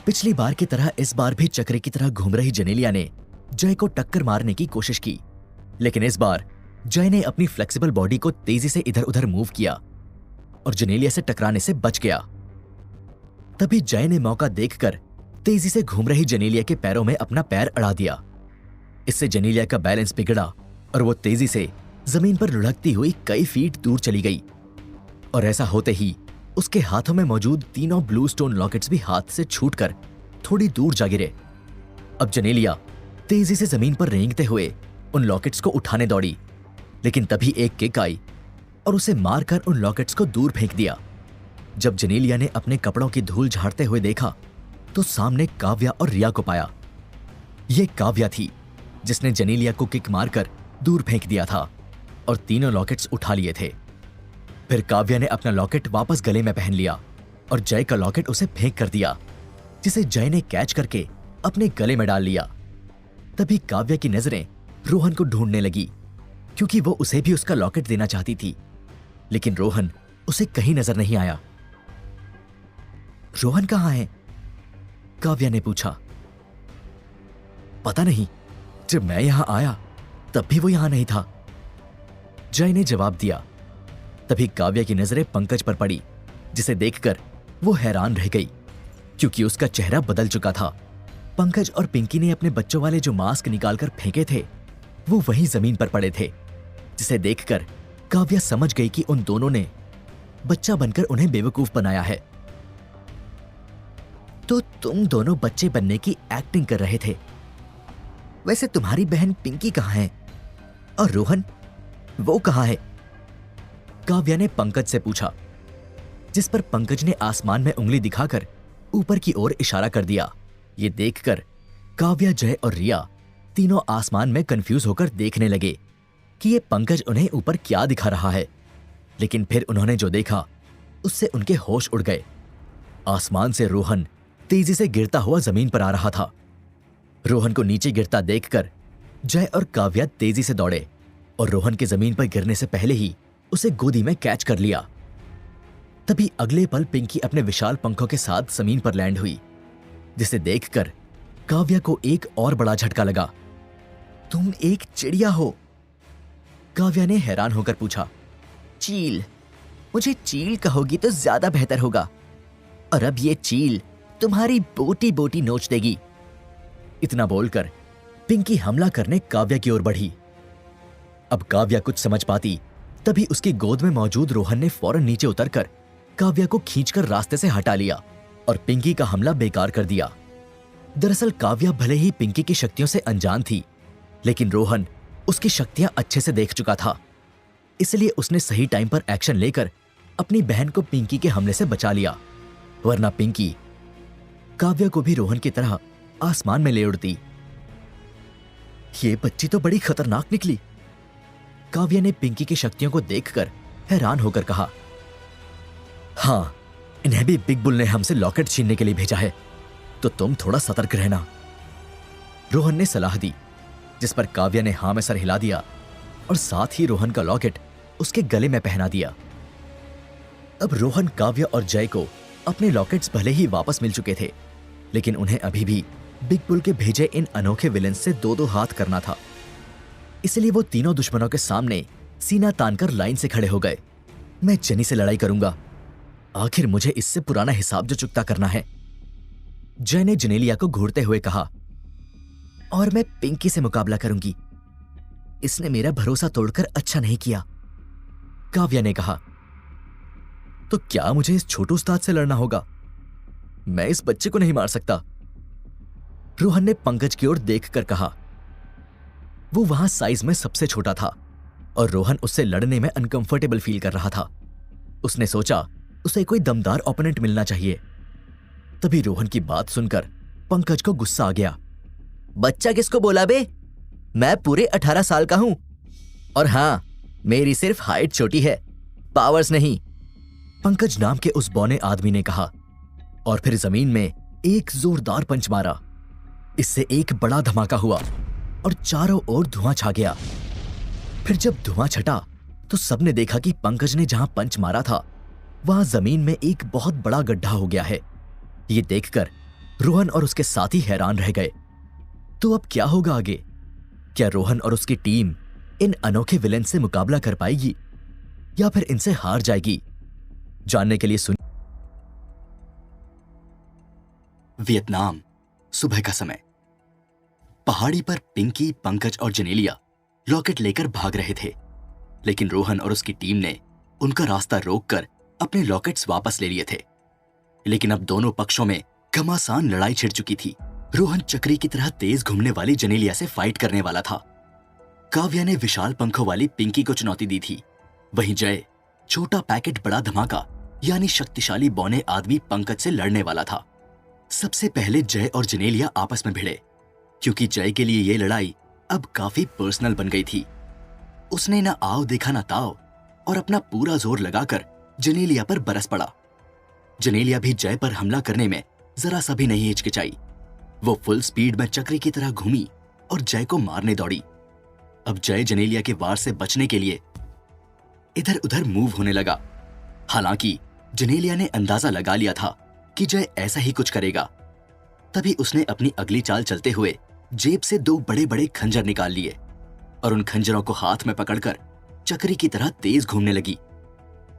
पिछली बार की तरह इस बार भी चक्री की तरह घूम रही जेनेलिया ने जय को टक्कर मारने की कोशिश की, लेकिन इस बार जय ने अपनी फ्लेक्सिबल बॉडी को तेजी से इधर उधर मूव किया और जेनेलिया से टकराने से बच गया। तभी जय ने मौका देखकर तेजी से घूम रही जेनेलिया के पैरों में अपना पैर अड़ा दिया। इससे जेनेलिया का बैलेंस बिगड़ा और वो तेजी से जमीन पर लुढ़कती हुई कई फीट दूर चली गई, और ऐसा होते ही उसके हाथों में मौजूद तीनों ब्लू स्टोन लॉकेट्स भी हाथ से छूटकर थोड़ी दूर जा गिरे। अब जेनेलिया तेजी से जमीन पर रेंगते हुए उन लॉकेट्स को उठाने दौड़ी, लेकिन तभी एक किक आई और उसे मारकर उन लॉकेट्स को दूर फेंक दिया। जब जेनेलिया ने अपने कपड़ों की धूल झाड़ते हुए देखा तो सामने काव्या और रिया को पाया। ये काव्या थी जिसने जेनेलिया को किक मारकर दूर फेंक दिया था और तीनों लॉकेट्स उठा लिए थे। फिर काव्या ने अपना लॉकेट वापस गले में पहन लिया और जय का लॉकेट उसे फेंक कर दिया, जिसे जय ने कैच करके अपने गले में डाल लिया। तभी काव्या की नजरें रोहन को ढूंढने लगी, क्योंकि वो उसे भी उसका लॉकेट देना चाहती थी, लेकिन रोहन उसे कहीं नजर नहीं आया। रोहन कहाँ है? काव्या ने पूछा। पता नहीं, जब मैं यहां आया तब भी वो यहां नहीं था, जय ने जवाब दिया। तभी काव्या की नजरें पंकज पर पड़ी, जिसे देखकर वो हैरान रह गई, क्योंकि उसका चेहरा बदल चुका था। पंकज और पिंकी ने अपने बच्चों वाले जो मास्क निकालकर फेंके थे वो वहीं जमीन पर पड़े थे, जिसे देखकर काव्या समझ गई कि उन दोनों ने बच्चा बनकर उन्हें बेवकूफ बनाया है। तो तुम दोनों बच्चे बनने की एक्टिंग कर रहे थे। वैसे तुम्हारी बहन पिंकी कहाँ है? और रोहन, वो कहाँ है? काव्या ने पंकज से पूछा, जिस पर पंकज ने आसमान में उंगली दिखाकर ऊपर की ओर इशारा कर दिया। ये देखकर काव्या, जय और रिया तीनों आसमान में कंफ्यूज होकर देखने लगे कि ये पंकज उन्हें ऊपर क्या दिखा रहा है। लेकिन फिर उन्होंने जो देखा उससे उनके होश उड़ गए। आसमान से रोहन तेजी से गिरता हुआ जमीन पर आ रहा था। रोहन को नीचे गिरता देखकर जय और काव्या तेजी से दौड़े और रोहन के जमीन पर गिरने से पहले ही उसे गोदी में कैच कर लिया। तभी अगले पल पिंकी अपने विशाल पंखों के साथ जमीन पर लैंड हुई, जिसे देखकर काव्या को एक और बड़ा झटका लगा। तुम एक चिड़िया हो? काव्या ने हैरान होकर पूछा। चील? मुझे चील कहोगी तो ज्यादा बेहतर होगा, और अब ये चील तुम्हारी बोटी बोटी नोच देगी। इतना बोलकर पिंकी हमला करने काव्या की ओर बढ़ी। अब काव्या कुछ समझ पाती तभी उसकी गोद में मौजूद रोहन ने फौरन नीचे उतरकर काव्या को खींचकर रास्ते से हटा लिया और पिंकी का हमला बेकार कर दिया। दरअसल काव्या भले ही पिंकी की शक्तियों से अनजान थी, लेकिन रोहन उसकी शक्तियां अच्छे से देख चुका था। इसलिए उसने सही टाइम पर एक्शन लेकर अपनी बहन को पिंकी के हमले से बचा लिया, वरना पिंकी काव्या को भी रोहन की तरह आसमान में ले उड़ती। ये बच्ची तो बड़ी खतरनाक निकली, काव्या ने पिंकी की शक्तियों को देखकर हैरान होकर कहा। हाँ, इन्हें भी बिग बुल ने हमसे लॉकेट छीनने के लिए भेजा है, तो तुम थोड़ा सतर्क रहना, रोहन ने सलाह दी, जिस पर काव्या ने हां में सर हिला दिया और साथ ही रोहन का लॉकेट उसके गले में पहना दिया। अब रोहन, काव्या और जय को अपने लॉकेट्स भले ही वापस मिल चुके थे, लेकिन उन्हें अभी भी बिग बुल के भेजे इन अनोखे विलेंस से दो दो हाथ करना था। इसलिए वो तीनों दुश्मनों के सामने सीना तानकर लाइन से खड़े हो गए। मैं जेनी से लड़ाई करूंगा, आखिर मुझे इससे पुराना हिसाब जो चुकता करना है, जय ने जनेलिया को घूरते हुए कहा। और मैं पिंकी से मुकाबला करूंगी, इसने मेरा भरोसा तोड़कर अच्छा नहीं किया, काव्या ने कहा। तो क्या मुझे इस छोटू उस्ताद से लड़ना होगा? मैं इस बच्चे को नहीं मार सकता, रोहन ने पंकज की ओर देखकर कहा। वो वहां साइज में सबसे छोटा था और रोहन उससे लड़ने में अनकंफर्टेबल फील कर रहा था। उसने सोचा उसे कोई दमदार ओपोनेंट मिलना चाहिए। तभी रोहन की बात सुनकर पंकज को गुस्सा आ गया। बच्चा किसको बोला बे? मैं पूरे 18 साल का हूं, और हां, मेरी सिर्फ हाइट छोटी है, पावर्स नहीं, पंकज नाम के उस बौने आदमी ने कहा, और फिर जमीन में एक जोरदार पंच मारा। इससे एक बड़ा धमाका हुआ और चारों ओर धुआं छा गया। फिर जब धुआं छटा तो सबने देखा कि पंकज ने जहां पंच मारा था वहां जमीन में एक बहुत बड़ा गड्ढा हो गया है। ये देखकर रोहन और उसके साथी हैरान रह गए। तो अब क्या होगा आगे? क्या रोहन और उसकी टीम इन अनोखे विलेन से मुकाबला कर पाएगी या फिर इनसे हार जाएगी? जानने के लिए सुन। वियतनाम, सुबह का समय। पहाड़ी पर पिंकी, पंकज और जनेलिया लॉकेट लेकर भाग रहे थे, लेकिन रोहन और उसकी टीम ने उनका रास्ता रोककर अपने लॉकेट्स वापस ले लिए थे। लेकिन अब दोनों पक्षों में घमासान लड़ाई छिड़ चुकी थी। रोहन चक्री की तरह तेज घूमने वाली जनेलिया से फाइट करने वाला था। काव्या ने विशाल पंखों वाली पिंकी को चुनौती दी थी। वहीं जय छोटा पैकेट बड़ा धमाका यानी शक्तिशाली बौने आदमी पंकज से लड़ने वाला था। सबसे पहले जय और जनेलिया आपस में भिड़े, क्योंकि जय के लिए यह लड़ाई अब काफी पर्सनल बन गई थी। उसने ना आओ देखा ना ताओ और अपना पूरा जोर लगाकर जनेलिया पर बरस पड़ा। जनेलिया भी जय पर हमला करने में जरा सा भी नहीं हिचकिचाई। वो फुल स्पीड में चक्री की तरह घूमी और जय को मारने दौड़ी। अब जय जनेलिया के वार से बचने के लिए इधर उधर मूव होने लगा। हालांकि जनेलिया ने अंदाजा लगा लिया था कि जय ऐसा ही कुछ करेगा। तभी उसने अपनी अगली चाल चलते हुए जेब से दो बड़े बड़े खंजर निकाल लिए और उन खंजरों को हाथ में पकड़कर चक्री की तरह तेज घूमने लगी।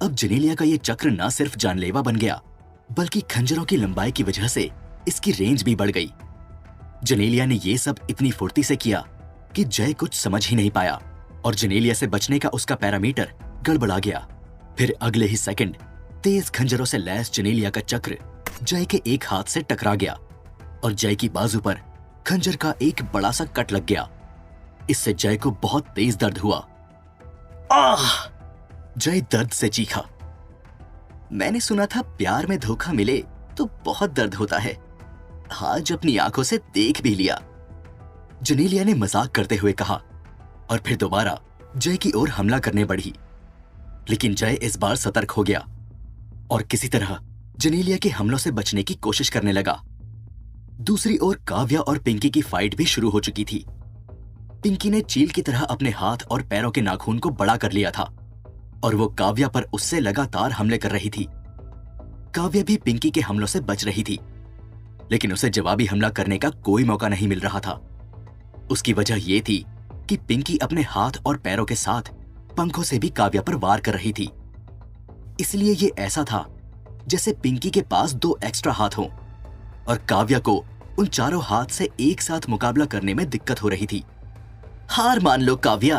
अब जनेलिया का ये चक्र न सिर्फ जानलेवा बन गया, बल्कि खंजरों की लंबाई की वजह से इसकी रेंज भी बढ़ गई। जनेलिया ने ये सब इतनी फुर्ती से किया कि जय कुछ समझ ही नहीं पाया और जनेलिया से बचने का उसका पैरामीटर गड़बड़ा गया। फिर अगले ही सेकंड तेज खंजरों से लैस जनेलिया का चक्र जय के एक हाथ से टकरा गया और जय की बाजू पर खंजर का एक बड़ा सा कट लग गया। इससे जय को बहुत तेज दर्द हुआ। आह! जय दर्द से चीखा। मैंने सुना था प्यार में धोखा मिले तो बहुत दर्द होता है, आज अपनी आंखों से देख भी लिया, जनेलिया ने मजाक करते हुए कहा और फिर दोबारा जय की ओर हमला करने बढ़ी। लेकिन जय इस बार सतर्क हो गया और किसी तरह जनेलिया के हमलों से बचने की कोशिश करने लगा। दूसरी ओर काव्या और पिंकी की फाइट भी शुरू हो चुकी थी। पिंकी ने चील की तरह अपने हाथ और पैरों के नाखून को बड़ा कर लिया था और वो काव्या पर उससे लगातार हमले कर रही थी। काव्या भी पिंकी के हमलों से बच रही थी, लेकिन उसे जवाबी हमला करने का कोई मौका नहीं मिल रहा था। उसकी वजह यह थी कि पिंकी अपने हाथ और पैरों के साथ पंखों से भी काव्या पर वार कर रही थी। इसलिए ये ऐसा था जैसे पिंकी के पास दो एक्स्ट्रा हाथ हों और काव्या को उन चारों हाथ से एक साथ मुकाबला करने में दिक्कत हो रही थी। हार मान लो काव्या,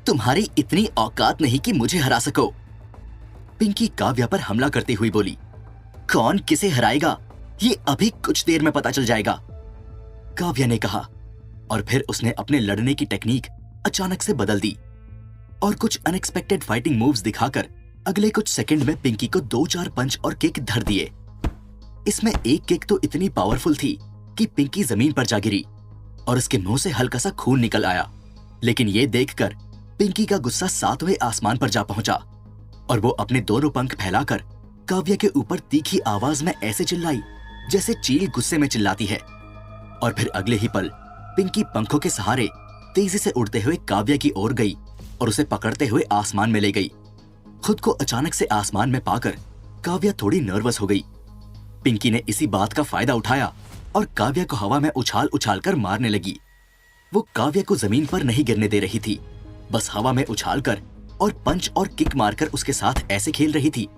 तुम्हारी इतनी औकात नहीं कि मुझे हरा सको। पिंकी काव्या पर हमला करते हुए बोली। कौन किसे हराएगा ये अभी कुछ देर में पता चल जाएगा, काव्या ने कहा। और फिर उसने अपने लड़ने की टेक्निक अचानक से बदल दी और कुछ अनएक्सपेक्टेड फाइटिंग मूव्स दिखाकर अगले कुछ सेकंड में पिंकी को 2-4 पंच और किक धर दिए। इसमें एक किक तो इतनी पावरफुल थी कि पिंकी जमीन पर जा गिरी और उसके मुंह से हल्का सा खून निकल आया। लेकिन ये देखकर पिंकी का गुस्सा 7वें आसमान पर जा पहुंचा और वो अपने दोनों पंख फैलाकर काव्या के ऊपर तीखी आवाज में ऐसे चिल्लाई जैसे चील गुस्से में चिल्लाती है। और फिर अगले ही पल पिंकी पंखों के सहारे तेजी से उड़ते हुए काव्या की ओर गई और उसे पकड़ते हुए आसमान में ले गई। खुद को अचानक से आसमान में पाकर काव्या थोड़ी नर्वस हो गई। पिंकी ने इसी बात का फायदा उठाया और काव्या को हवा में उछाल उछाल कर मारने लगी। वो काव्या को जमीन पर नहीं गिरने दे रही थी, बस हवा में उछालकर और पंच और किक मारकर उसके साथ ऐसे खेल रही थी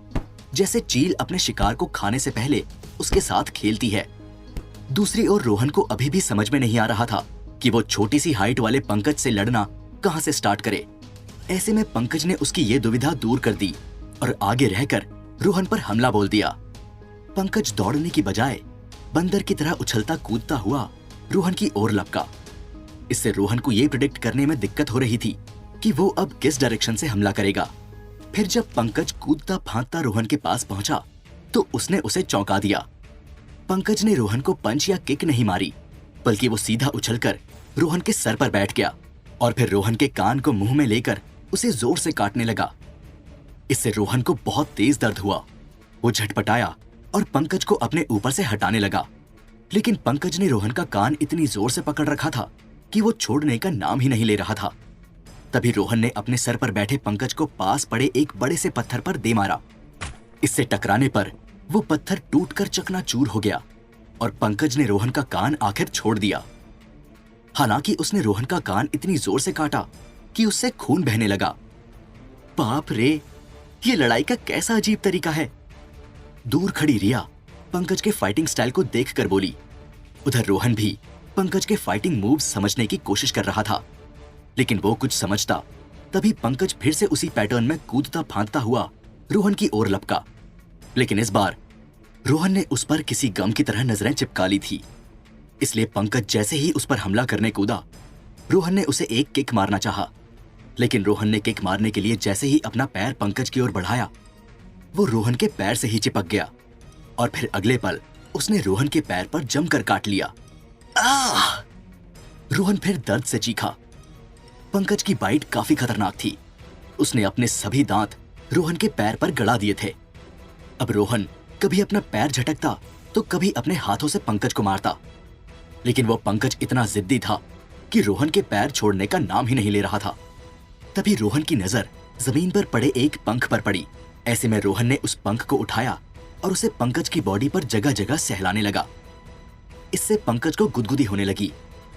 जैसे चील अपने शिकार को खाने से पहले उसके साथ खेलती है। दूसरी ओर रोहन को अभी भी समझ में नहीं आ रहा था कि वो छोटी सी हाइट वाले पंकज से लड़ना कहां से स्टार्ट करे। ऐसे में पंकज ने उसकी ये दुविधा दूर कर दी और आगे रहकर रोहन पर हमला बोल दिया। पंकज दौड़ने की बजाय बंदर की तरह उछलता कूदता हुआ रोहन की ओर लपका। इससे रोहन को यह प्रिडिक्ट करने में दिक्कत हो रही थी कि वो अब किस डायरेक्शन से हमला करेगा। फिर जब पंकज कूदता फांदता रोहन के पास पहुंचा तो उसने उसे चौंका दिया। पंकज ने रोहन को पंच या किक नहीं मारी, बल्कि वो सीधा उछलकर रोहन के सर पर बैठ गया और फिर रोहन के कान को मुंह में लेकर उसे जोर से काटने लगा। इससे रोहन को बहुत तेज दर्द हुआ। वो झटपटाया और पंकज को अपने ऊपर से हटाने लगा, लेकिन पंकज ने रोहन का कान इतनी जोर से पकड़ रखा था कि वो छोड़ने का नाम ही नहीं ले रहा था। तभी रोहन ने अपने सर पर बैठे पंकज को पास पड़े एक बड़े से पत्थर पर दे मारा। इससे टकराने पर वो पत्थर टूटकर चकनाचूर हो गया और पंकज ने रोहन का कान आखिर छोड़ दिया। हालांकि उसने रोहन का कान इतनी जोर से काटा कि उससे खून बहने लगा। बाप रे, ये लड़ाई का कैसा अजीब तरीका है। दूर खड़ी रिया पंकज के फाइटिंग स्टाइल को देखकर बोली। उधर रोहन भी पंकज के फाइटिंग मूव्स समझने की कोशिश कर रहा था, लेकिन वो कुछ समझता तभी पंकज फिर से उसी पैटर्न में कूदता फांदता हुआ रोहन की ओर लपका। लेकिन इस बार रोहन ने उस पर किसी गम की तरह नजरें चिपका ली थी, इसलिए पंकज जैसे ही उस पर हमला करने कूदा, रोहन ने उसे एक किक मारना चाहा। लेकिन रोहन ने किक मारने के लिए जैसे ही अपना पैर पंकज की ओर बढ़ाया, वो रोहन के पैर से ही चिपक गया और फिर अगले पल उसने रोहन के पैर पर जमकर काट लिया। आह! रोहन फिर दर्द से चीखा। पंकज की बाइट काफी खतरनाक थी। उसने अपने सभी दांत रोहन के पैर पर गड़ा दिए थे। अब रोहन कभी अपना पैर झटकता तो कभी अपने हाथों से पंकज को मारता, लेकिन वो पंकज इतना जिद्दी था कि रोहन के पैर छोड़ने का नाम ही नहीं ले रहा था। तभी रोहन की नजर जमीन पर पड़े एक पंख पर पड़ी। ऐसे में रोहन ने उस पंख को उठाया और उसे पंकज की बॉडी पर जगह जगह सहलाने लगा। इससे पंकज को गुदगुदी होने लगी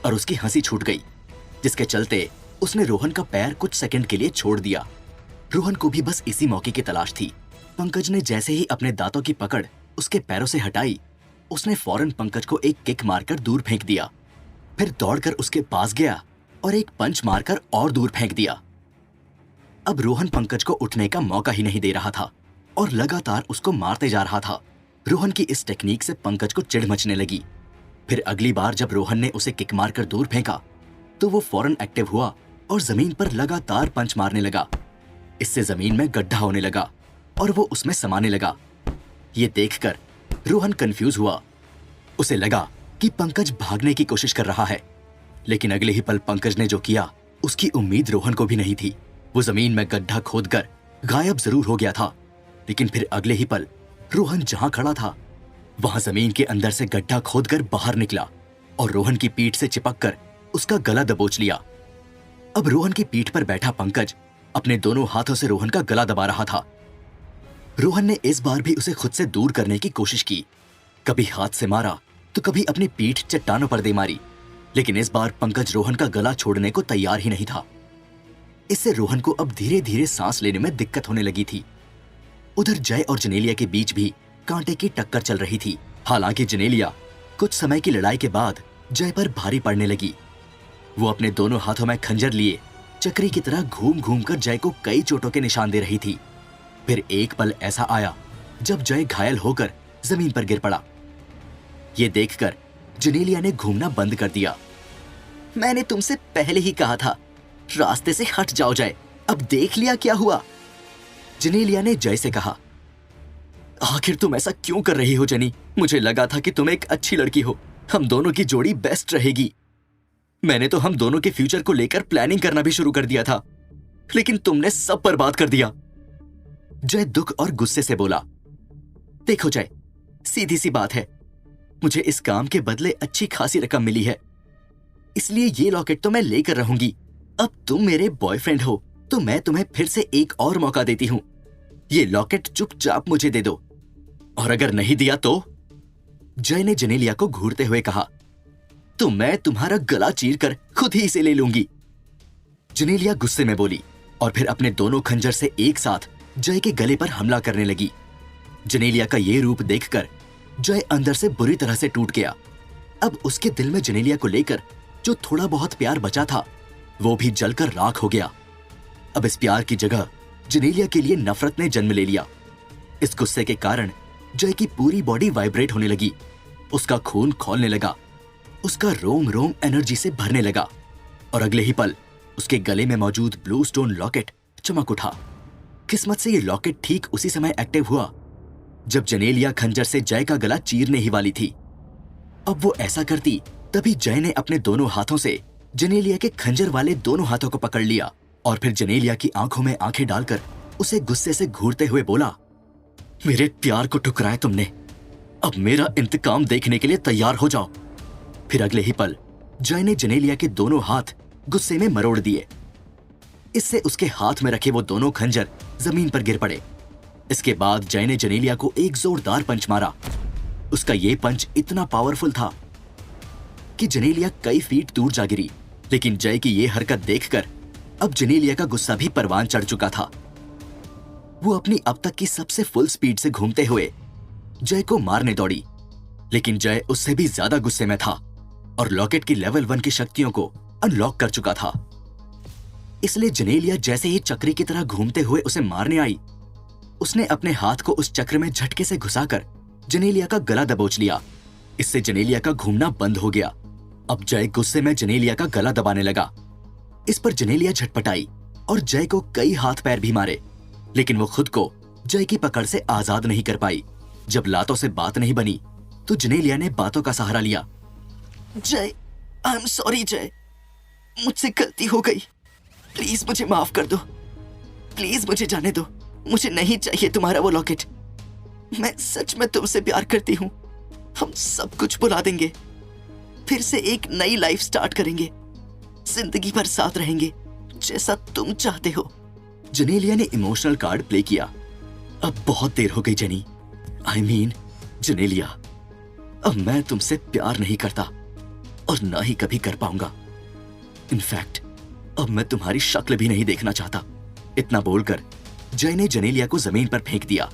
और उसकी हंसी छूट गई, जिसके चलते उसने रोहन का पैर कुछ सेकंड के लिए छोड़ दिया। रोहन को भी बस इसी मौके की तलाश थी। पंकज ने जैसे ही अपने दांतों की पकड़ उसके पैरों से हटाई, उसने फौरन पंकज को एक किक मारकर दूर फेंक दिया। फिर दौड़कर उसके पास गया और एक पंच मारकर और दूर फेंक दिया। अब रोहन पंकज को उठने का मौका ही नहीं दे रहा था और लगातार उसको मारते जा रहा था। रोहन की इस टेक्निक से पंकज को चिढ़ मचने लगी। फिर अगली बार जब रोहन ने उसे किक मारकर दूर फेंका तो वो फौरन एक्टिव हुआ और जमीन पर लगातार पंच मारने लगा। इससे जमीन में गड्ढा होने लगा और वो उसमें समाने लगा। ये देखकर रोहन कंफ्यूज हुआ। उसे लगा कि पंकज भागने की कोशिश कर रहा है, लेकिन अगले ही पल पंकज ने जो किया उसकी उम्मीद रोहन को भी नहीं थी। वो जमीन में गड्ढा खोदकर गायब जरूर हो गया था, लेकिन फिर अगले ही पल रोहन जहां खड़ा था वहां जमीन के अंदर से गड्ढा खोदकर बाहर निकला और रोहन की पीठ से चिपककर उसका गला दबोच लिया। अब रोहन की पीठ पर बैठा पंकज अपने दोनों हाथों से रोहन का गला दबा रहा था। रोहन ने इस बार भी उसे खुद से दूर करने की कोशिश की। कभी हाथ से मारा तो कभी अपनी पीठ चट्टानों पर दे मारी, लेकिन इस बार पंकज रोहन का गला छोड़ने को तैयार ही नहीं था। इससे रोहन को अब धीरे धीरे सांस लेने में दिक्कत होने लगी थी। उधर जय और जनेलिया के बीच भी कांटे की टक्कर चल रही थी। हालांकि जनेलिया कुछ समय की लड़ाई के बाद जय पर भारी पड़ने लगी। वो अपने दोनों हाथों में खंजर लिए चक्री की तरह घूम घूम कर जय को कई चोटों के निशान दे रही थी। फिर एक पल ऐसा आया जब जय घायल होकर जमीन पर गिर पड़ा। ये देखकर जेनेलिया ने घूमना बंद कर दिया। मैंने तुमसे पहले ही कहा था, रास्ते से हट जाओ जय, अब देख लिया क्या हुआ। जेनेलिया ने जय से कहा, आखिर तुम ऐसा क्यों कर रही हो जेनी? मुझे लगा था कि तुम एक अच्छी लड़की हो, हम दोनों की जोड़ी बेस्ट रहेगी। मैंने तो हम दोनों के फ्यूचर को लेकर प्लानिंग करना भी शुरू कर दिया था, लेकिन तुमने सब बर्बाद कर दिया। जय दुख और गुस्से से बोला, देखो जय, सीधी सी बात है, मुझे इस काम के बदले अच्छी खासी रकम मिली है, इसलिए ये लॉकेट तो मैं लेकर रहूंगी। अब तुम मेरे बॉयफ्रेंड हो तो मैं तुम्हें फिर से एक और मौका देती हूं। ये लॉकेट चुपचाप मुझे दे दो, और अगर नहीं दिया तो? जय ने जेनेलिया को घूरते हुए कहा, तो मैं तुम्हारा गला चीर कर खुद ही इसे ले लूंगी। जेनेलिया गुस्से में बोली और फिर अपने दोनों खंजर से एक साथ जय के गले पर हमला करने लगी। जेनेलिया का ये रूप देखकर जय अंदर से बुरी तरह से टूट गया। अब उसके दिल में जेनेलिया को लेकर जो थोड़ा बहुत प्यार बचा था वो भी जलकर राख हो गया। अब इस प्यार की जगह जेनेलिया के लिए नफरत ने जन्म ले लिया। इस गुस्से के कारण जय की पूरी बॉडी वाइब्रेट होने लगी, उसका खून खौलने लगा, उसका रोम रोम एनर्जी से भरने लगा और अगले ही पल उसके गले में मौजूद ब्लू स्टोन लॉकेट चमक उठा। किस्मत से ये लॉकेट ठीक उसी समय एक्टिव हुआ जब जेनेलिया खंजर से जय का गला चीरने ही वाली थी। अब वो ऐसा करती तभी जय ने अपने दोनों हाथों से जेनेलिया के खंजर वाले दोनों हाथों को पकड़ लिया और फिर जेनेलिया की आंखों में आंखें डालकर उसे गुस्से से घूरते हुए बोला, मेरे प्यार को ठुकराया तुमने, अब मेरा इंतकाम देखने के लिए तैयार हो जाओ। फिर अगले ही पल जय ने जेनेलिया के दोनों हाथ गुस्से में मरोड़ दिए। इससे उसके हाथ में रखे वो दोनों खंजर जमीन पर गिर पड़े। इसके बाद जय ने जेनेलिया को एक जोरदार पंच मारा। उसका ये पंच इतना पावरफुल था कि जेनेलिया कई फीट दूर जा गिरी, लेकिन जय की ये हरकत देखकर अब जेनेलिया का गुस्सा भी परवान चढ़ चुका था। वो अपनी अब तक की सबसे फुल स्पीड से घूमते हुए जय को मारने दौड़ी, लेकिन जय उससे भी ज्यादा गुस्से में था और लॉकेट की लेवल 1 की शक्तियों को अनलॉक कर चुका था। इसलिए जेनेलिया जैसे ही चक्री की तरह घूमते हुए उसे मारने आई, उसने अपने हाथ को उस चक्र में झटके से घुसाकर जेनेलिया का गला दबोच लिया। इससे जेनेलिया का घूमना बंद हो गया। अब जय गुस्से में जेनेलिया का गला दबाने लगा। इस पर जेनेलिया झटपटाई और जय को कई हाथ पैर भी मारे, लेकिन वो खुद को जय की पकड़ से आजाद नहीं कर पाई। जब लातों से बात नहीं बनी तो जेनेलिया ने बातों का सहारा लिया। जय, आई एम सॉरी जय, मुझसे गलती हो गई, प्लीज मुझे माफ कर दो, प्लीज मुझे जाने दो, मुझे नहीं चाहिए तुम्हारा वो लॉकेट। मैं सच में तुमसे प्यार करती हूँ, हम सब कुछ भुला देंगे, फिर से एक नई लाइफ स्टार्ट करेंगे, जिंदगी भर साथ रहेंगे जैसा तुम चाहते हो। जेनेलिया ने इमोशनल कार्ड प्ले किया। अब बहुत देर हो गई जेनी, आई मीन जेनेलिया, अब मैं तुमसे प्यार नहीं करता और ना ही कभी कर पाऊंगा। इनफैक्ट अब मैं तुम्हारी शक्ल भी नहीं देखना चाहता। इतना बोलकर जय ने जेनेलिया को जमीन पर फेंक दिया